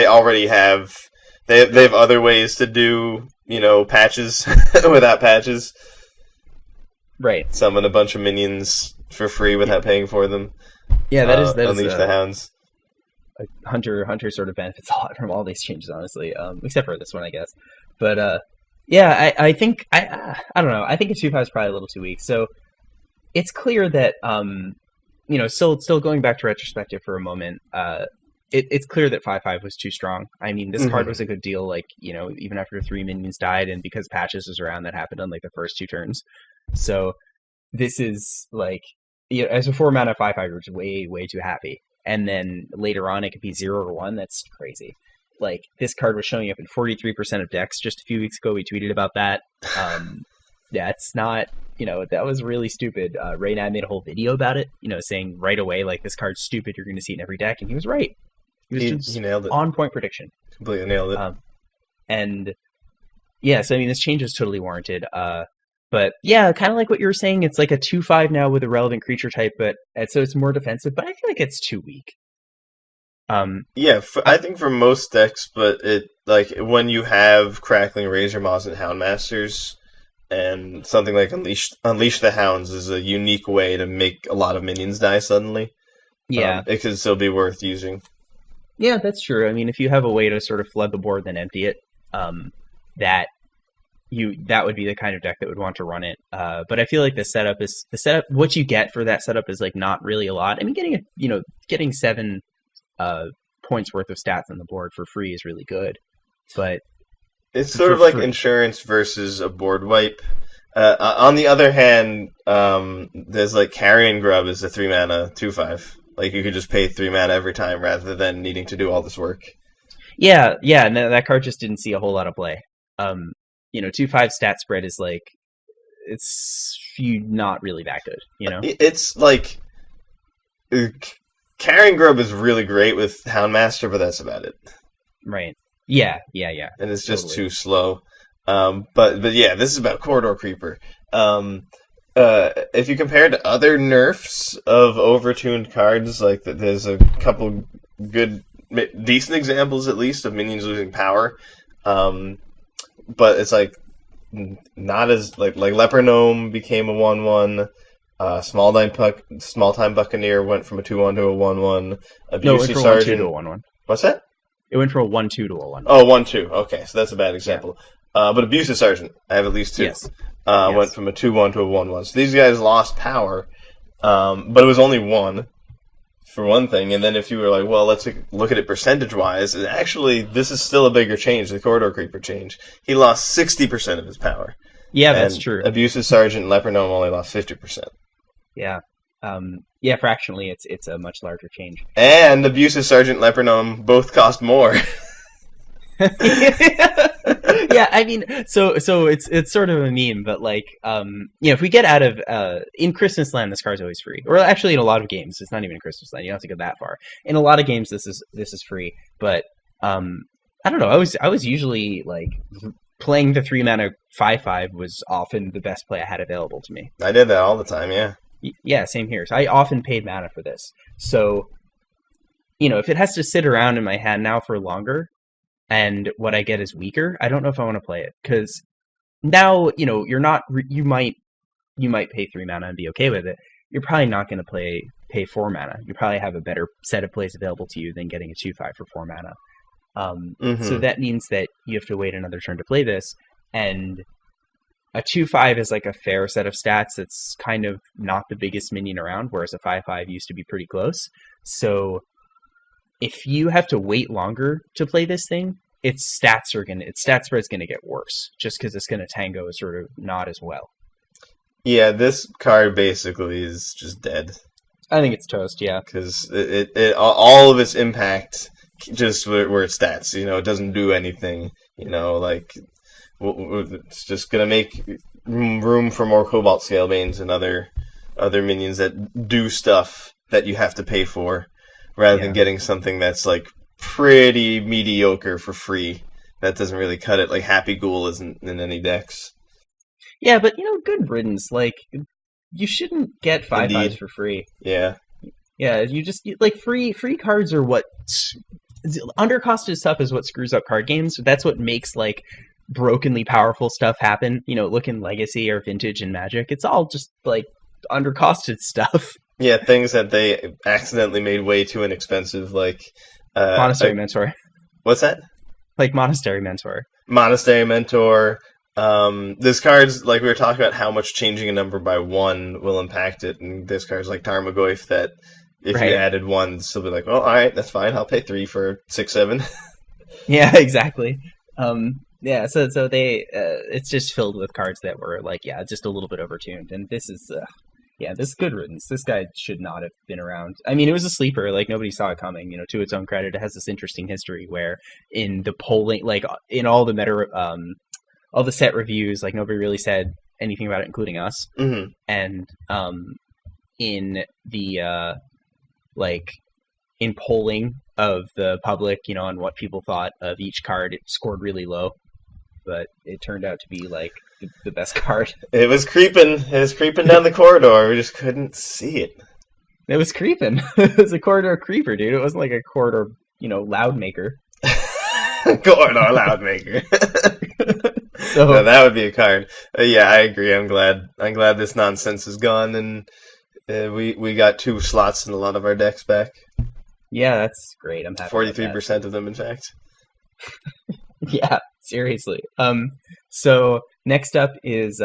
already have. They have other ways to do, you know, patches without patches. Right. Summon a bunch of minions for free without paying for them. Yeah, that is Unleash the Hounds. Hunter sort of benefits a lot from all these changes, honestly, except for this one, I guess. But yeah, I think I don't know. I think a 2/5 is probably a little too weak. So it's clear that you know, still going back to retrospective for a moment. It's clear that 5/5 was too strong. I mean, this card was a good deal, like, you know, even after 3 minions died, and because patches was around, that happened on like the first 2 turns. So this is like, you know, as a 4 mana 5/5, you're just way too happy. And then later on, it could be 0 or 1. That's crazy. Like, this card was showing up in 43% of decks just a few weeks ago. We tweeted about that. Yeah, it's not, you know, that was really stupid. Ray and I made a whole video about it, you know, saying right away, like, this card's stupid, you're going to see it in every deck. And he was right. He nailed it. On-point prediction. Completely nailed it. And, yeah, so, I mean, this change is totally warranted. But, yeah, kind of like what you were saying, it's like a 2/5 now with a relevant creature type, but so it's more defensive, but I feel like it's too weak. Yeah, I think for most decks, but it, like, when you have Crackling Razor Maws and Houndmasters, and something like Unleash the Hounds is a unique way to make a lot of minions die suddenly. Yeah. It could still be worth using. Yeah, that's true. I mean, if you have a way to sort of flood the board then empty it, that would be the kind of deck that would want to run it. But I feel like the setup, what you get for that setup is like not really a lot. I mean, getting 7 points worth of stats on the board for free is really good, but it's sort of like insurance versus a board wipe. On the other hand, there's like Carrion Grub is a 3 mana 2/5. Like, you could just pay 3 mana every time rather than needing to do all this work. Yeah, and that card just didn't see a whole lot of play. 2/5 stat spread is like, it's not really that good, you know? It's like, Carrion Grub is really great with Houndmaster, but that's about it. Right. Yeah. And it's just too slow. But yeah, this is about Corridor Creeper. If you compare it to other nerfs of overtuned cards, like there's a couple good, decent examples at least of minions losing power. But it's like not as like Leper Gnome became a 1/1. Small Time Buccaneer went from a 2/1 to a 1/1. Abusive Sergeant to a 1/1. What's that? It went from a 1/2 to a 1/1. Oh, 1/2. Okay, so that's a bad example. Yeah. But Abusive Sergeant, I have at least 2. Yes. Went from a 2/1 to a 1/1. So these guys lost power, but it was only 1. for one thing. And then if you were like, well, let's look at it percentage-wise, actually, this is still a bigger change, the Corridor Creeper change. He lost 60% of his power. Yeah, that's true. Abusive Sergeant and Lepronome only lost 50%. Yeah. Yeah, fractionally, it's a much larger change. And Abusive Sergeant and Lepronome both cost more. Yeah, I mean, so it's sort of a meme, but like, if we get out of in Christmas Land, this card's always free, or actually in a lot of games, it's not even in Christmas Land. You don't have to go that far. In a lot of games, this is free, but I don't know. I was usually like playing the 3-mana 5/5 was often the best play I had available to me. I did that all the time, yeah. Yeah, same here. So I often paid mana for this. So, if it has to sit around in my hand now for longer, and what I get is weaker, I don't know if I want to play it, because now you're not. You might pay 3 mana and be okay with it. You're probably not going to pay 4 mana. You probably have a better set of plays available to you than getting a 2/5 for 4 mana. So that means that you have to wait another turn to play this, and a 2/5 is like a fair set of stats. It's kind of not the biggest minion around, whereas a 5/5 used to be pretty close. So if you have to wait longer to play this thing, its stat spread's gonna get worse, just because it's gonna tango sort of not as well. Yeah, this card basically is just dead. I think it's toast, yeah. Because all of its impact just were its stats. It doesn't do anything. Like it's just gonna make room for more Cobalt Scalebanes and other minions that do stuff that you have to pay for, rather than getting something that's like pretty mediocre for free. That doesn't really cut it. Like Happy Ghoul isn't in any decks. Yeah, but good riddance. Like, you shouldn't get 5/5s for free. Yeah. Yeah, you just like free cards are what undercosted stuff is what screws up card games. That's what makes like brokenly powerful stuff happen. Look in Legacy or Vintage and Magic. It's all just like undercosted stuff. Yeah, things that they accidentally made way too inexpensive, like Monastery Mentor. What's that? Like Monastery Mentor. Monastery Mentor. This card's like we were talking about how much changing a number by 1 will impact it, and this card's like Tarmogoyf that if you added 1, still be like, well, all right, that's fine. I'll pay 3 for 6/7. Yeah, exactly. Yeah, so they it's just filled with cards that were like, just a little bit overtuned, and this is this is good riddance. This guy should not have been around. I mean, it was a sleeper. Like, nobody saw it coming. To its own credit, it has this interesting history where in the polling, like in all the all the set reviews, like nobody really said anything about it, including us. Mm-hmm. And in the in polling of the public, on what people thought of each card, it scored really low. But it turned out to be like the best card. It was creeping. It was creeping down the corridor. We just couldn't see it. It was creeping. It was a corridor creeper, dude. It wasn't like a corridor, loud maker. Corridor loud maker. So no, that would be a card. Yeah, I agree. I'm glad this nonsense is gone, and we got 2 slots in a lot of our decks back. Yeah, that's great. I'm happy. 43% of them, in fact. Yeah, seriously. So next up is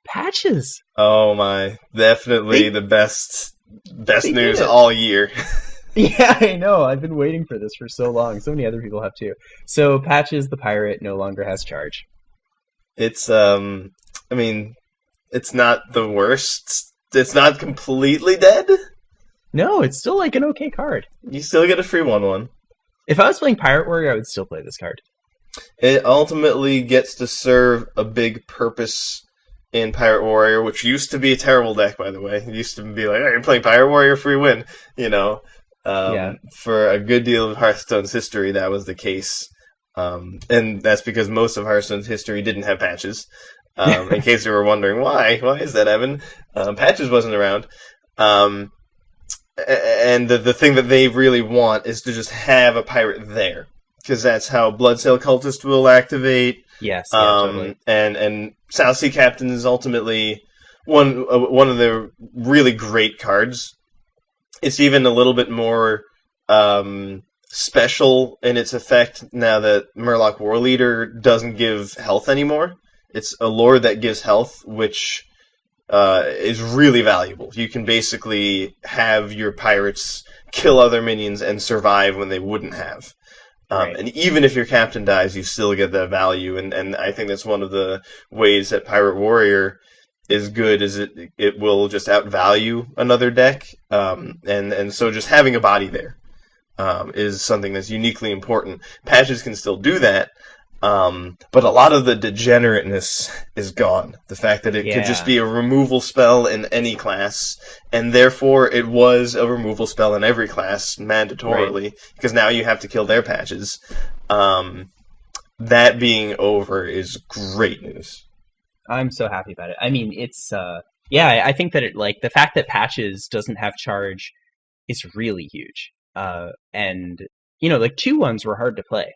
patches. Oh my, definitely the best news all year. Yeah, I know. I've been waiting for this for so long. So many other people have too. So Patches the Pirate no longer has charge. It's I mean, it's not the worst. It's not completely dead. No, it's still like an okay card. You still get a free 1/1. If I was playing Pirate Warrior, I would still play this card. It ultimately gets to serve a big purpose in Pirate Warrior, which used to be a terrible deck, by the way. It used to be like, oh, you're playing Pirate Warrior, free win. For a good deal of Hearthstone's history, that was the case. And that's because most of Hearthstone's history didn't have patches. In case you were wondering why is that, Evan? Patches wasn't around. And the thing that they really want is to just have a pirate there, because that's how Bloodsail Cultist will activate. Yes, totally. And South Sea Captain is ultimately one of the really great cards. It's even a little bit more special in its effect now that Murloc Warleader doesn't give health anymore. It's a lord that gives health, which is really valuable. You can basically have your pirates kill other minions and survive when they wouldn't have. Right. And even if your captain dies, you still get that value. And I think that's one of the ways that Pirate Warrior is good, is it will just outvalue another deck. And so just having a body there is something that's uniquely important. Patches can still do that, but a lot of the degenerateness is gone. The fact that it could just be a removal spell in any class, and therefore it was a removal spell in every class mandatorily, because now you have to kill their patches. That being over is great news. I'm so happy about it. I mean, it's I think that the fact that patches doesn't have charge is really huge. And 2-1s were hard to play.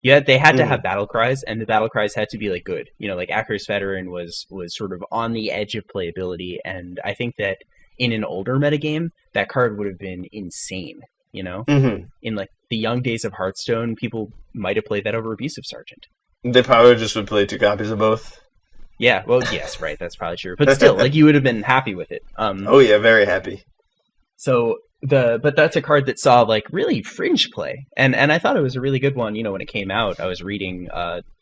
Yeah, they had to have battle cries, and the battle cries had to be good. Acros Veteran was sort of on the edge of playability, and I think that in an older metagame, that card would have been insane. In the young days of Hearthstone, people might have played that over Abusive Sergeant. They probably just would play 2 copies of both. Yeah, well, yes, right, that's probably true. But still, you would have been happy with it. Oh yeah, very happy. So but that's a card that saw really fringe play, and I thought it was a really good one. When it came out, I was reading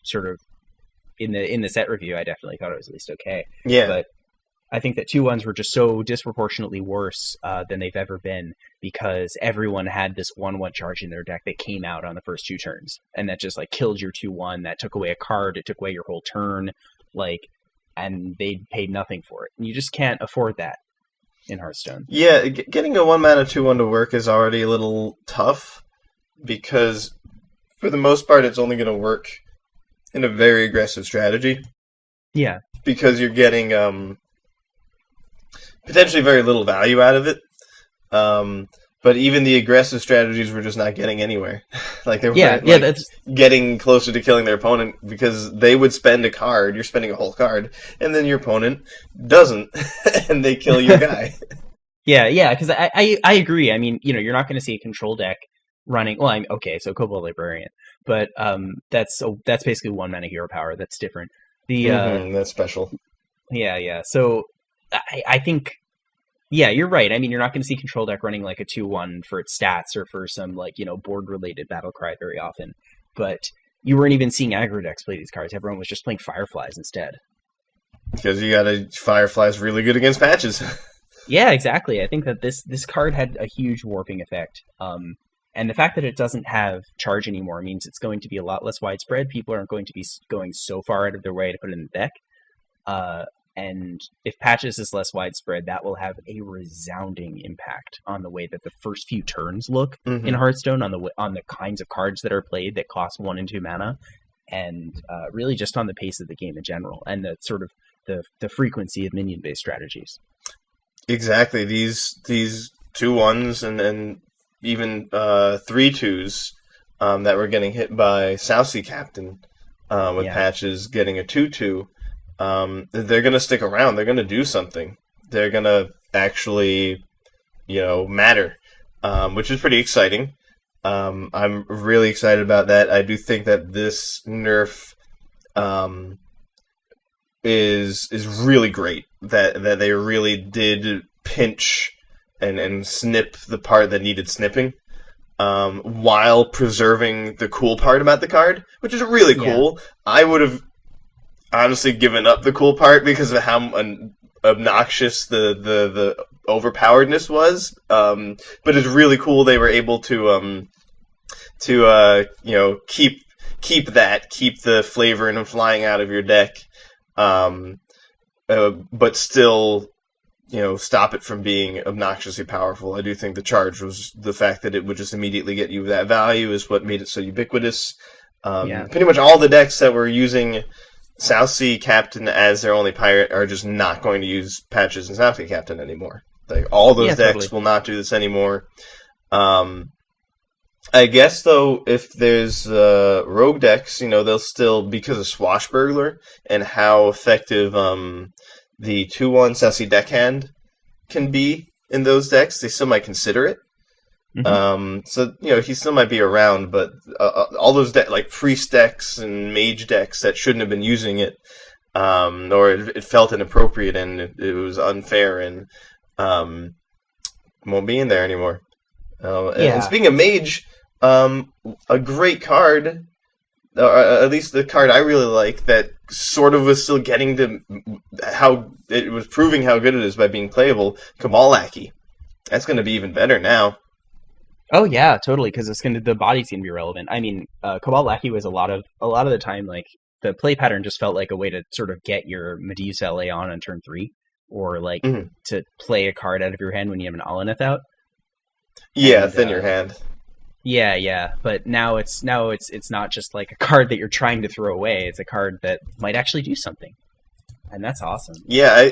sort of in the set review. I definitely thought it was at least okay. Yeah. But I think that 2-1s were just so disproportionately worse than they've ever been, because everyone had this 1/1 charge in their deck that came out on the first 2 turns, and that just killed your 2/1. That took away a card. It took away your whole turn. And they paid nothing for it. And you just can't afford that in Hearthstone. Yeah, getting a 1-mana 2/1 to work is already a little tough, because for the most part it's only going to work in a very aggressive strategy. Yeah. Because you're getting potentially very little value out of it. But even the aggressive strategies were just not getting anywhere. They weren't that's getting closer to killing their opponent, because they would spend a card, you're spending a whole card, and then your opponent doesn't, and they kill your guy. Yeah, because I agree. I mean, you're not going to see a control deck running. Well, so Cobalt Librarian, but that's basically 1-mana hero power. That's different. That's special. Yeah. So I think. Yeah, you're right. I mean, you're not going to see control deck running a 2/1 for its stats or for some board-related battle cry very often. But you weren't even seeing aggro decks play these cards. Everyone was just playing Fireflies instead. Because Fireflies really good against patches. Yeah, exactly. I think that this card had a huge warping effect. And the fact that it doesn't have charge anymore means it's going to be a lot less widespread. People aren't going to be going so far out of their way to put it in the deck. And if patches is less widespread, that will have a resounding impact on the way that the first few turns look in Hearthstone, on the kinds of cards that are played that cost 1 and 2 mana, and really just on the pace of the game in general, and the sort of the frequency of minion-based strategies. Exactly. These 2/1s and even 3/2s that were getting hit by Southsea Captain with patches getting a 2/2. They're going to stick around. They're going to do something. They're going to actually, matter, which is pretty exciting. I'm really excited about that. I do think that this nerf is really great. That they really did pinch and snip the part that needed snipping, while preserving the cool part about the card, which is really cool. I would have honestly given up the cool part because of how obnoxious the overpoweredness was. But it's really cool they were able to keep the flavor and flying out of your deck, but still stop it from being obnoxiously powerful. I do think the charge was the fact that it would just immediately get you that value is what made it so ubiquitous. Pretty much all the decks that were using Southsea Captain as their only pirate are just not going to use patches and Southsea Captain anymore. All those decks will not do this anymore. I guess, though, if there's rogue decks, they'll still, because of Swashbuckler and how effective the 2/1 Southsea deckhand can be in those decks, they still might consider it. So, he still might be around, but all those priest decks and mage decks that shouldn't have been using it or it felt inappropriate and it was unfair and won't be in there anymore. And speaking of Mage, a great card, or at least the card I really like, that sort of was still getting to how it was proving how good it is by being playable. Cabal Lackey, that's going to be even better now. Oh yeah, totally, because the body's gonna be relevant. I mean, Cabal Lackey was a lot of the time, like, the play pattern just felt like a way to sort of get your Medusa LA on turn 3, or like to play a card out of your hand when you have an Alaneth out. Yeah, thin your hand. Yeah, but now it's not just like a card that you're trying to throw away. It's a card that might actually do something, and that's awesome. Yeah,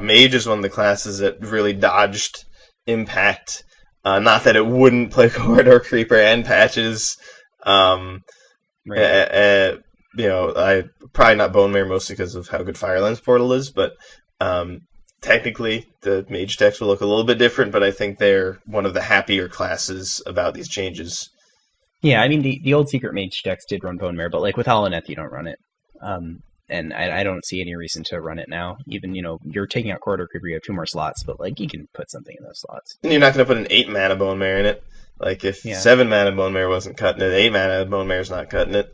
Mage is one of the classes that really dodged impact. Not that it wouldn't play Corridor Creeper and Patches. Right. I probably not Bone Mare mostly because of how good Firelens Portal is, but technically the Mage decks will look a little bit different, but I think they're one of the happier classes about these changes. Yeah, I mean, the old Secret Mage decks did run Bone Mare, but like with Alaneth, you don't run it. And I don't see any reason to run it now. Even, you're taking out Corridor Creeper, you have 2 more slots, but like you can put something in those slots. And you're not going to put an 8 mana Bone Mare in it. Like if 7 mana Bone Mare wasn't cutting it, 8 mana Bone Mare's not cutting it.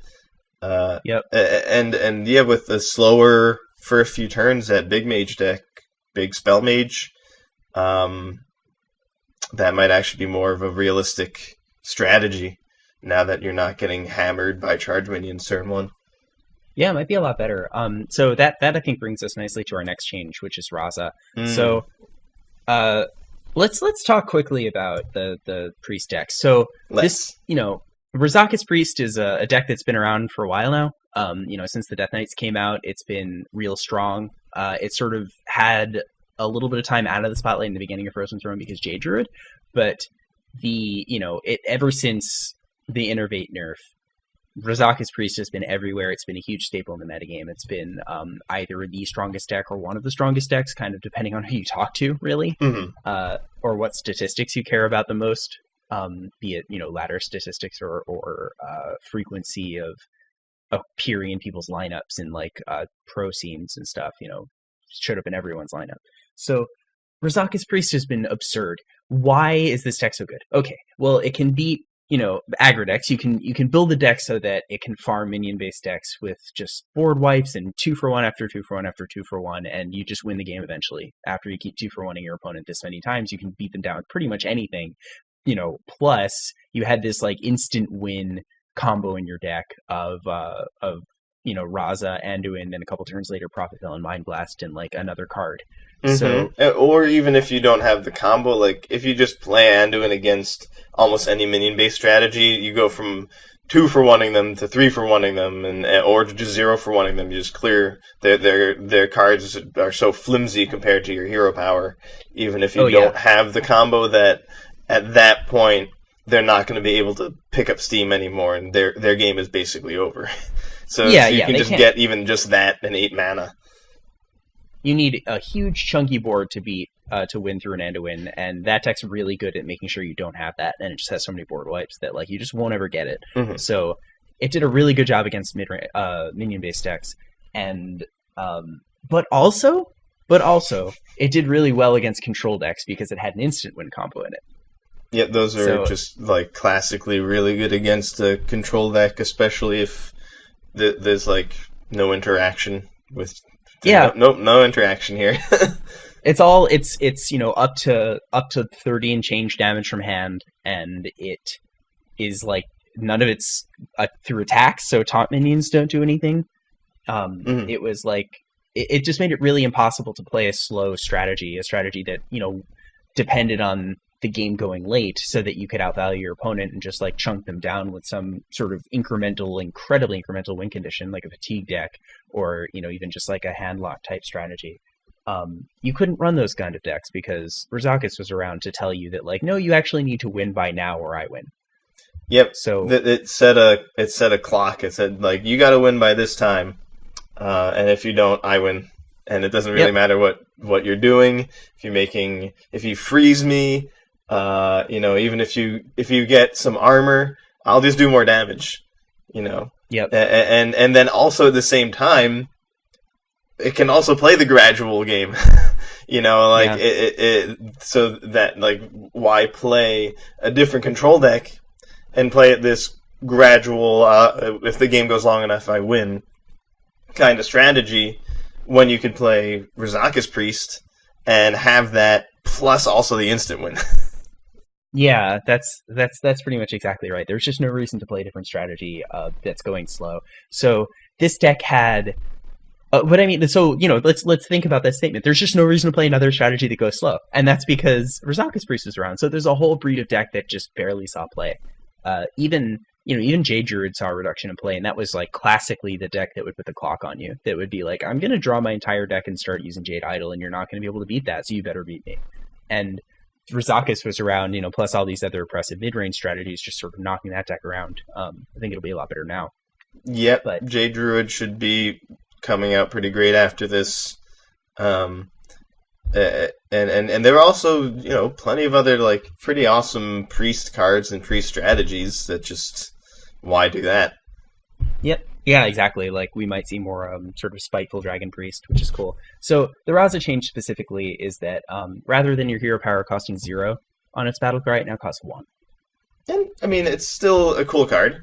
Yep. And yeah, with the slower first few turns, that big Mage deck, big Spell Mage, that might actually be more of a realistic strategy now that you're not getting hammered by charge minions turn 1. Yeah, it might be a lot better. So that I think brings us nicely to our next change, which is Raza. So, let's talk quickly about the Priest deck. So this, Razakis Priest is a deck that's been around for a while now. Since the Death Knights came out, it's been real strong. It sort of had a little bit of time out of the spotlight in the beginning of Frozen Throne because Jade Druid, but ever since the Innervate nerf, Razakis Priest has been everywhere. It's been a huge staple in the metagame. It's been either the strongest deck or one of the strongest decks, kind of depending on who you talk to, really, or what statistics you care about the most, be it ladder statistics or frequency of appearing in people's lineups and like pro scenes and stuff. Showed up in everyone's lineup. So Razakis Priest has been absurd. Why is this deck so good? Okay, well, it can beat aggro decks. You can build the deck so that it can farm minion-based decks with just board wipes and 2-for-1 after 2-for-1 after 2-for-1, and you just win the game eventually. After you keep 2-for-1ing your opponent this many times, you can beat them down with pretty much anything. Plus you had this like instant win combo in your deck of Raza, Anduin, and a couple turns later Prophet Veil and Mind Blast and like another card. So, or even if you don't have the combo, like if you just play Anduin against almost any minion-based strategy, you go from 2-for-1ing them to 3-for-1ing them, or just 0-for-1ing them. You just clear their cards are so flimsy compared to your hero power. Even if you don't have the combo, that at that point they're not going to be able to pick up steam anymore, and their game is basically over. So you can just get even just that and 8 mana. You need a huge chunky board to win through an Anduin, and that deck's really good at making sure you don't have that, and it just has so many board wipes that like you just won't ever get it. So it did a really good job against minion-based decks, and but also it did really well against control decks because it had an instant win combo in it. Yeah, those are just like classically really good against a control deck, especially if there's like no interaction with. No interaction here. It's up to 30 and change damage from hand, and it is like none of it's through attacks, so taunt minions don't do anything. It was like it just made it really impossible to play a slow strategy, a strategy that depended on the game going late, so that you could outvalue your opponent and just like chunk them down with some sort of incredibly incremental win condition, like a fatigue deck, or even just like a handlock type strategy. You couldn't run those kind of decks because Razakis was around to tell you that like, no, you actually need to win by now or I win. Yep. So it set a clock. It said like, you got to win by this time, and if you don't, I win. And it doesn't really matter what you're doing. If you freeze me, even if you get some armor, I'll just do more damage. Yep. And then also at the same time, it can also play the gradual game. You know, like so that like why play a different control deck and play it this gradual if the game goes long enough I win kind of strategy when you could play Rizaka's Priest and have that plus also the instant win. Yeah, that's pretty much exactly right. There's just no reason to play a different strategy that's going slow. So this deck had what I mean, so let's think about that statement. There's just no reason to play another strategy that goes slow, and that's because Rizaka's Priest is around. So there's a whole breed of deck that just barely saw play. Even Jade Druid saw a reduction in play, and that was like classically the deck that would put the clock on you. That would be like, I'm going to draw my entire deck and start using Jade Idol, and you're not going to be able to beat that, so you better beat me. And Rizaka's was around, plus all these other oppressive mid-range strategies, just sort of knocking that deck around. I think it'll be a lot better now. Yep, but Jade Druid should be coming out pretty great after this, and there are also plenty of other like pretty awesome priest cards and priest strategies that just why do that? Yep. Yeah, exactly. Like we might see more sort of spiteful dragon priest, which is cool. So the Raza change specifically is that rather than your hero power costing 0 on its battle cry, it now costs 1. And I mean, it's still a cool card.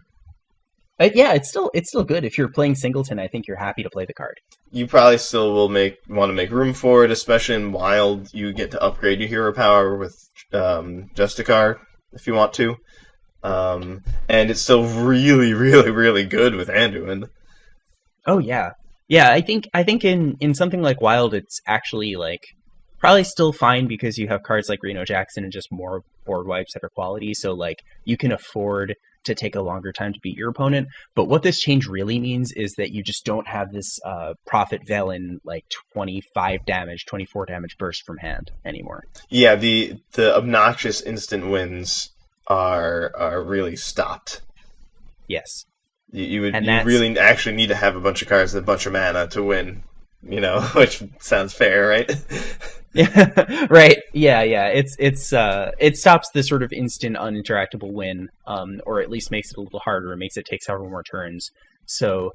Yeah, it's still good. If you're playing Singleton, I think you're happy to play the card. You probably still will want to make room for it, especially in Wild. You get to upgrade your hero power with Justicar if you want to. And it's still really, really, really good with Anduin. Oh yeah. Yeah, I think in something like Wild it's actually like probably still fine because you have cards like Reno Jackson and just more board wipes that are quality, so like you can afford to take a longer time to beat your opponent. But what this change really means is that you just don't have this Prophet Velen like 25 damage, 24 damage burst from hand anymore. Yeah, the obnoxious instant wins are really stopped. Yes. You really actually need to have a bunch of cards with a bunch of mana to win, which sounds fair, right? Yeah, right. Yeah. It stops the sort of instant uninteractable win, or at least makes it a little harder. It makes it take several more turns. So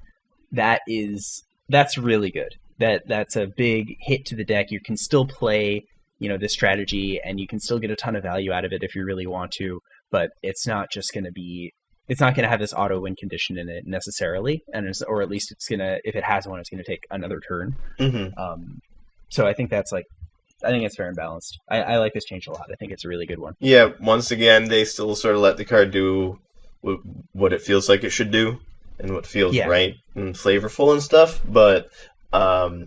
that's really good. That's a big hit to the deck. You can still play, this strategy, and you can still get a ton of value out of it if you really want to. But it's not going to have this auto win condition in it necessarily, or at least if it has one, it's going to take another turn. Mm-hmm. So I think that's I think it's fair and balanced. I like this change a lot. I think it's a really good one. Yeah, once again, they still sort of let the card do what it feels like it should do and what feels right and flavorful and stuff, but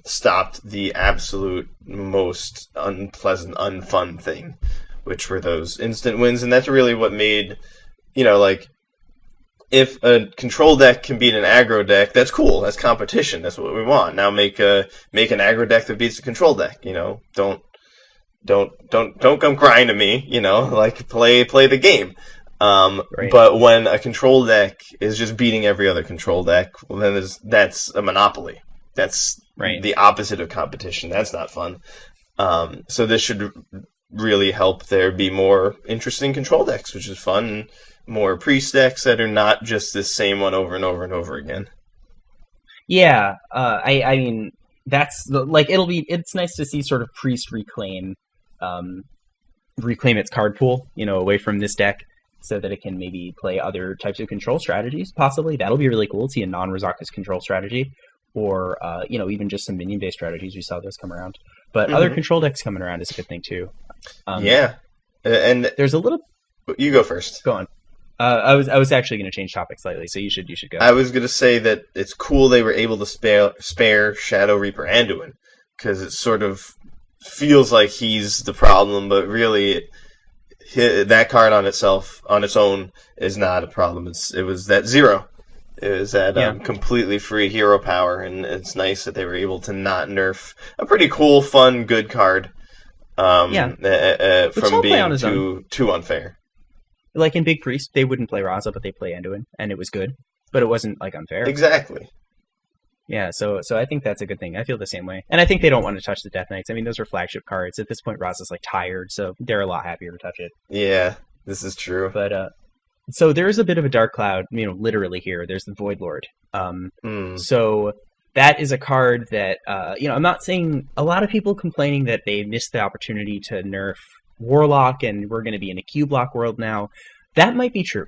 stopped the absolute most unpleasant, unfun thing, which were those instant wins, and that's really what made, if a control deck can beat an aggro deck, that's cool. That's competition. That's what we want. Now make an aggro deck that beats a control deck. Don't come crying to me. Play the game. Right. But when a control deck is just beating every other control deck, well, then that's a monopoly. That's the opposite of competition. That's not fun. So this should really help there be more interesting control decks, which is fun. And more priest decks that are not just the same one over and over and over again. Yeah, I mean that's it's nice to see sort of priest reclaim its card pool, away from this deck, so that it can maybe play other types of control strategies. Possibly that'll be really cool to see a non-Rizaka's control strategy, or even just some minion based strategies. We saw those come around, but other control decks coming around is a good thing too. Yeah, and there's a little. You go first. Go on. I was actually going to change topic slightly, so you should go. I was going to say that it's cool they were able to spare Shadow Reaper Anduin, because it sort of feels like he's the problem, but really that card on its own is not a problem. It was that 0. It was that completely free hero power, and it's nice that they were able to not nerf a pretty cool, fun, good card from being too unfair. Like in Big Priest, they wouldn't play Raza, but they play Anduin, and it was good, but it wasn't unfair. Exactly. Yeah, so I think that's a good thing. I feel the same way, and I think they don't want to touch the Death Knights. I mean, those are flagship cards. At this point, Raza's tired, so they're a lot happier to touch it. Yeah, this is true. But So there is a bit of a dark cloud, literally here. There's the Void Lord. So that is a card that, I'm not saying a lot of people complaining that they missed the opportunity to nerf Warlock and we're going to be in a Q-block world now. That might be true.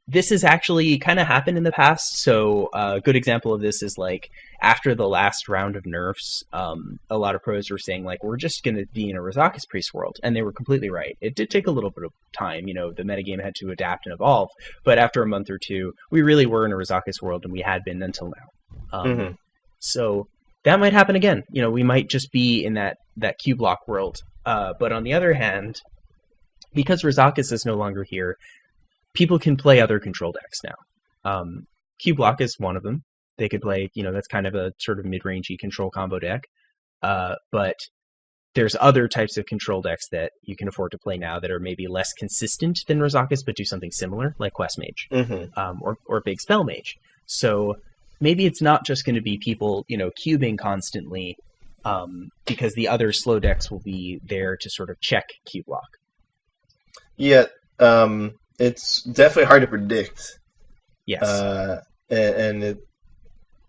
This has actually kind of happened in the past. So a good example of this is like after the last round of nerfs, a lot of pros were saying like, we're just going to be in a Razakis Priest world. And they were completely right. It did take a little bit of time. The metagame had to adapt and evolve. But after a month or two, we really were in a Razakis world and we had been until now. So that might happen again. We might just be in that Q-block world. But on the other hand, because Razakis is no longer here, people can play other control decks now. Q-block is one of them. They could play, that's kind of a sort of mid-rangey control combo deck. But there's other types of control decks that you can afford to play now that are maybe less consistent than Razakis, but do something similar, like Quest Mage, or Big Spell Mage. So maybe it's not just going to be people, cubing constantly, because the other slow decks will be there to sort of check Q-block. Yeah, it's definitely hard to predict. Yes.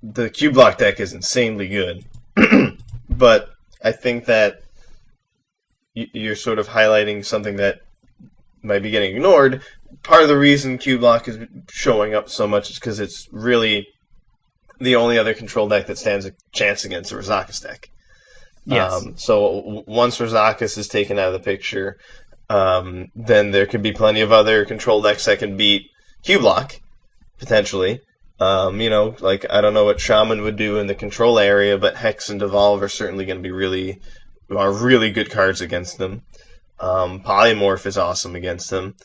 The Q-block deck is insanely good. But I think that you're sort of highlighting something that might be getting ignored. Part of the reason Q-block is showing up so much is because it's really the only other control deck that stands a chance against a Razakis deck. Yes. So once Razakis is taken out of the picture, then there could be plenty of other control decks that can beat Q-block, potentially. Like, I don't know what Shaman would do in the control area, but Hex and Devolve are certainly going to be really good cards against them. Polymorph is awesome against them.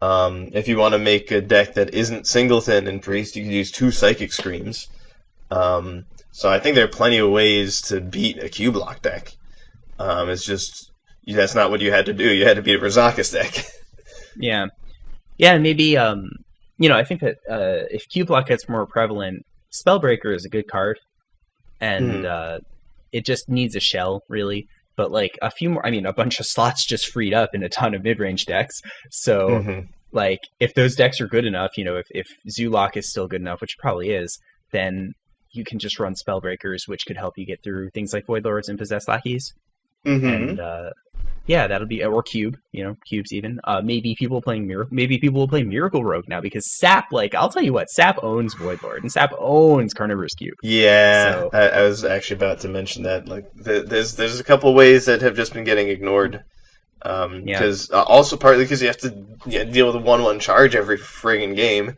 If you want to make a deck that isn't Singleton and Priest, you can use 2 Psychic Screams. So I think there are plenty of ways to beat a Q-block deck. It's just, that's not what you had to do. You had to beat a Razakis deck. Yeah. Yeah, maybe, I think that if Q-block gets more prevalent, Spellbreaker is a good card. And it just needs a shell, really. But, like, a bunch of slots just freed up in a ton of mid-range decks. So, like, if those decks are good enough, if Zulok is still good enough, which it probably is, then you can just run Spellbreakers, which could help you get through things like Void Lords and Possessed Lackeys. And, that'll be, or Cube, Cubes even. Maybe people will play Miracle Rogue now, because Sap, I'll tell you what, Sap owns Void Lord, and Sap owns Carnivorous Cube. Yeah, so, I was actually about to mention that. There's a couple ways that have just been getting ignored. Because also partly because you have to deal with a 1/1 charge every friggin' game.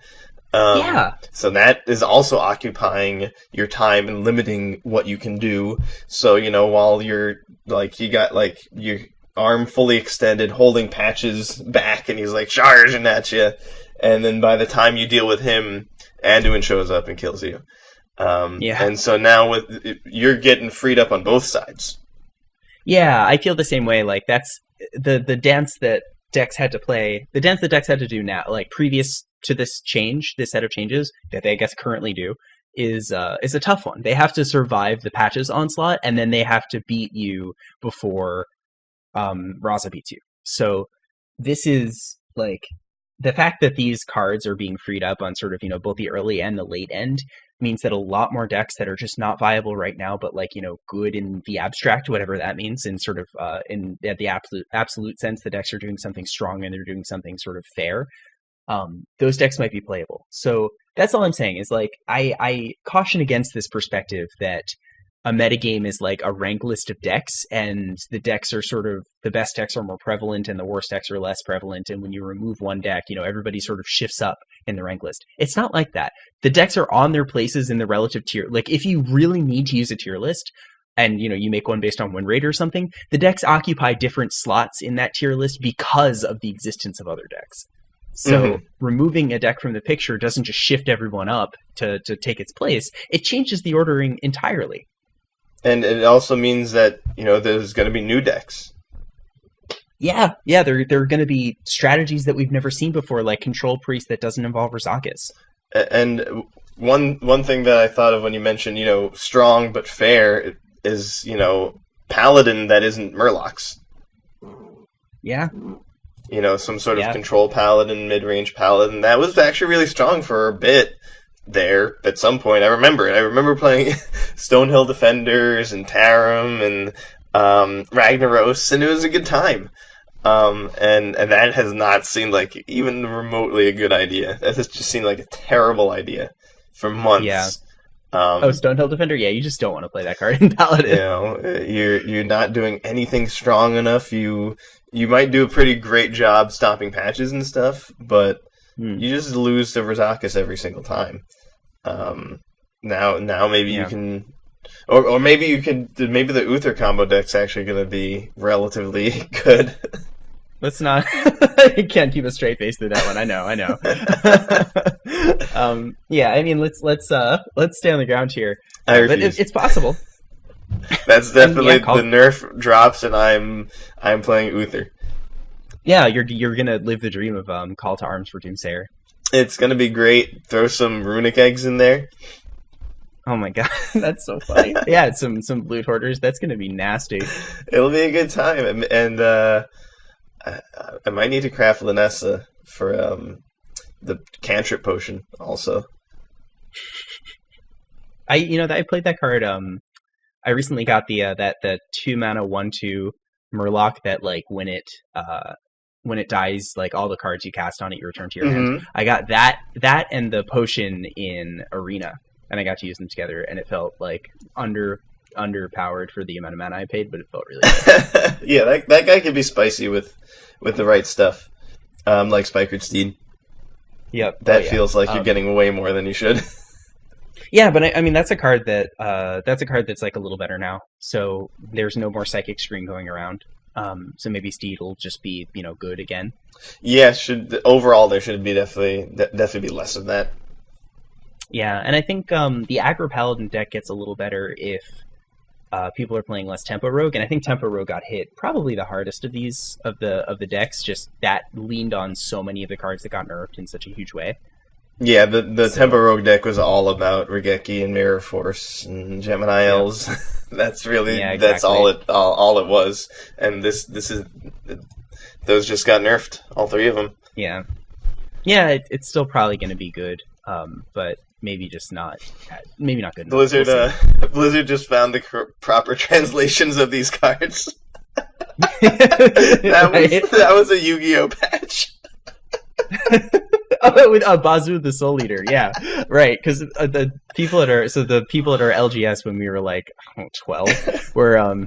So that is also occupying your time and limiting what you can do. So, while you're, you got, your arm fully extended, holding Patches back, and he's, charging at you, and then by the time you deal with him, Anduin shows up and kills you. And so now you're getting freed up on both sides. Yeah, I feel the same way. That's the dance that decks had to play, the dance that decks had to do now, previous to this set of changes that they, I guess, currently do, is a tough one. They have to survive the Patches onslaught, and then they have to beat you before Raza beats you. So this is, the fact that these cards are being freed up on sort of, both the early and the late end means that a lot more decks that are just not viable right now, but good in the abstract, whatever that means, in sort of at the absolute sense, the decks are doing something strong and they're doing something sort of fair. Those decks might be playable. So that's all I'm saying is I caution against this perspective that a metagame is a rank list of decks, and the decks are sort of, the best decks are more prevalent and the worst decks are less prevalent, and when you remove one deck, everybody sort of shifts up in the rank list. It's not like that. The decks are on their places in the relative tier. If you really need to use a tier list, and you make one based on win rate or something, the decks occupy different slots in that tier list because of the existence of other decks. So removing a deck from the picture doesn't just shift everyone up to take its place. It changes the ordering entirely. And it also means that, there's going to be new decks. Yeah, there are going to be strategies that we've never seen before, like Control Priest that doesn't involve Razakis. And one thing that I thought of when you mentioned, strong but fair is, Paladin that isn't Murlocs. Yeah. some sort of control paladin, mid-range paladin. That was actually really strong for a bit there. At some point, I remember playing Stonehill Defenders and Tarim and Ragnaros, and it was a good time. And that has not seemed like even remotely a good idea. That has just seemed like a terrible idea for months. Yeah. Stonehill Defender? Yeah, you just don't want to play that card in Paladin. You're not doing anything strong enough. You might do a pretty great job stopping patches and stuff, but you just lose to Razakis every single time. Now maybe you can, or maybe you could. Maybe the Uther combo deck's actually going to be relatively good. Let's not. You can't keep a straight face through that one. I know. Yeah, I mean, let's stay on the ground here. But it's possible. That's definitely the nerf drops, and I'm playing Uther. Yeah, you're gonna live the dream of Call to Arms for Doomsayer. It's gonna be great. Throw some runic eggs in there. Oh my god, that's so funny. Yeah, some loot hoarders. That's gonna be nasty. It'll be a good time, and I might need to craft Linessa for the cantrip potion also. I played that card. I recently got the 2-mana 1/2 Murloc that when it dies, all the cards you cast on it you return to your hand. I got that and the potion in Arena, and I got to use them together, and it felt underpowered for the amount of mana I paid, but it felt really good. Yeah, that guy can be spicy with the right stuff, like Spikered Steed. Yep. That feels like you're getting way more than you should. Yeah, but I mean that's a card that's a little better now. So there's no more Psychic Scream going around. So maybe Steed will just be good again. Yeah, overall there should be definitely be less of that. Yeah, and I think the Aggro Paladin deck gets a little better if people are playing less Tempo Rogue, and I think Tempo Rogue got hit probably the hardest of the decks. Just that leaned on so many of the cards that got nerfed in such a huge way. Yeah, the Tempo Rogue deck was all about Regeki and Mirror Force and Gemini Elves. That's really that's all it was. And this is those just got nerfed, all three of them. Yeah, it's still probably going to be good, but maybe not good enough. Blizzard just found the proper translations of these cards. that was a Yu-Gi-Oh patch. With Bazu the Soul Eater, yeah, right. Because the people at our LGS when we were 12 were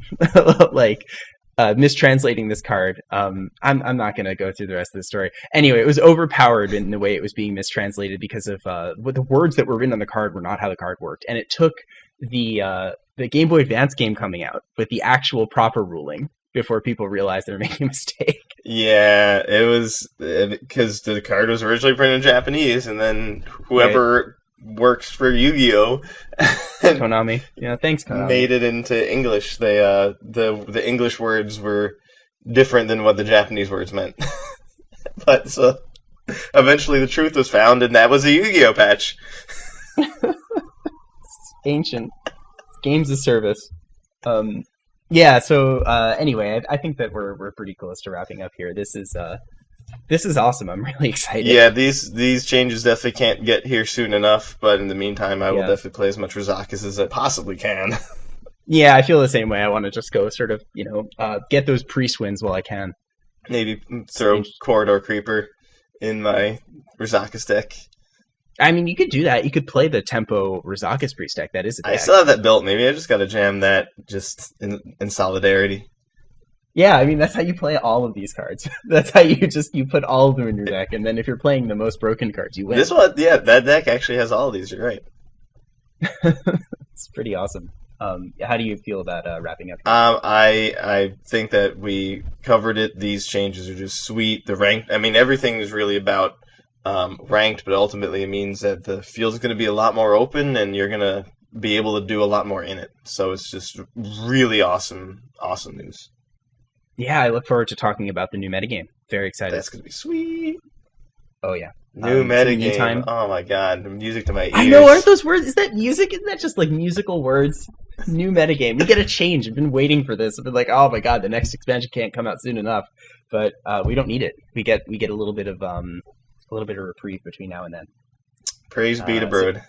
mistranslating this card. I'm not going to go through the rest of the story. Anyway, it was overpowered in the way it was being mistranslated because of the words that were written on the card were not how the card worked, and it took the Game Boy Advance game coming out with the actual proper ruling before people realized they were making a mistake. Yeah, it was because the card was originally printed in Japanese, and then whoever works for Yu-Gi-Oh! Konami. Yeah, thanks, Konami. Made it into English. They the English words were different than what the Japanese words meant. But so eventually the truth was found, and that was a Yu-Gi-Oh! Patch. Ancient. Games of service. Yeah, so anyway, I think that we're pretty close to wrapping up here. This is awesome. I'm really excited. Yeah, these changes definitely can't get here soon enough, but in the meantime, I will definitely play as much Razakis as I possibly can. Yeah, I feel the same way. I want to just go sort of, get those priest wins while I can. Maybe throw Corridor Creeper in my Razakis deck. I mean, you could do that. You could play the Tempo Razakis priest deck. That is a deck. I still have that built. Maybe I just got to jam that just in solidarity. Yeah, I mean, that's how you play all of these cards. That's how you put all of them in your deck, and then if you're playing the most broken cards, you win. That deck actually has all of these. You're right. It's pretty awesome. How do you feel about wrapping up? I think that we covered it. These changes are just sweet. The rank. I mean, everything is really about ranked, but ultimately it means that the field is going to be a lot more open, and you're going to be able to do a lot more in it. So it's just really awesome news. Yeah, I look forward to talking about the new metagame. Very excited. That's going to be sweet. Oh, yeah. New metagame. Oh, my God. Music to my ears. I know, aren't those words? Is that music? Isn't that just musical words? New metagame. We get a change. I've been waiting for this. I've been like, oh my god, the next expansion can't come out soon enough. But we don't need it. We get a little bit of reprieve between now and then. Praise be to Brood. So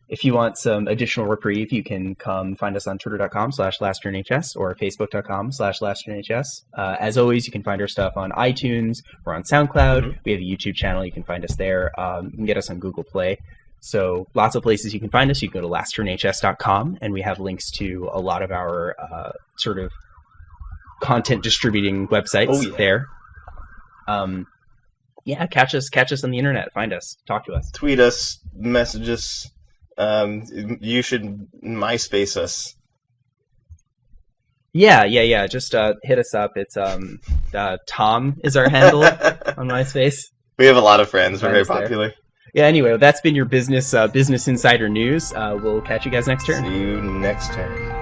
if you want some additional reprieve, you can come find us on twitter.com/LastTurnHS or facebook.com/LastTurnHS. As always, you can find our stuff on iTunes or on SoundCloud. Mm-hmm. We have a YouTube channel. You can find us there. You can get us on Google Play. So lots of places you can find us. You can go to lastturnhs.com, and we have links to a lot of our sort of content distributing websites there. Yeah, catch us on the internet. Find us. Talk to us. Tweet us. Message us. You should MySpace us. Yeah. Just hit us up. It's Tom is our handle on MySpace. We have a lot of friends. We're very popular. There. Yeah. Anyway, that's been your business insider news. We'll catch you guys next turn. See you next turn.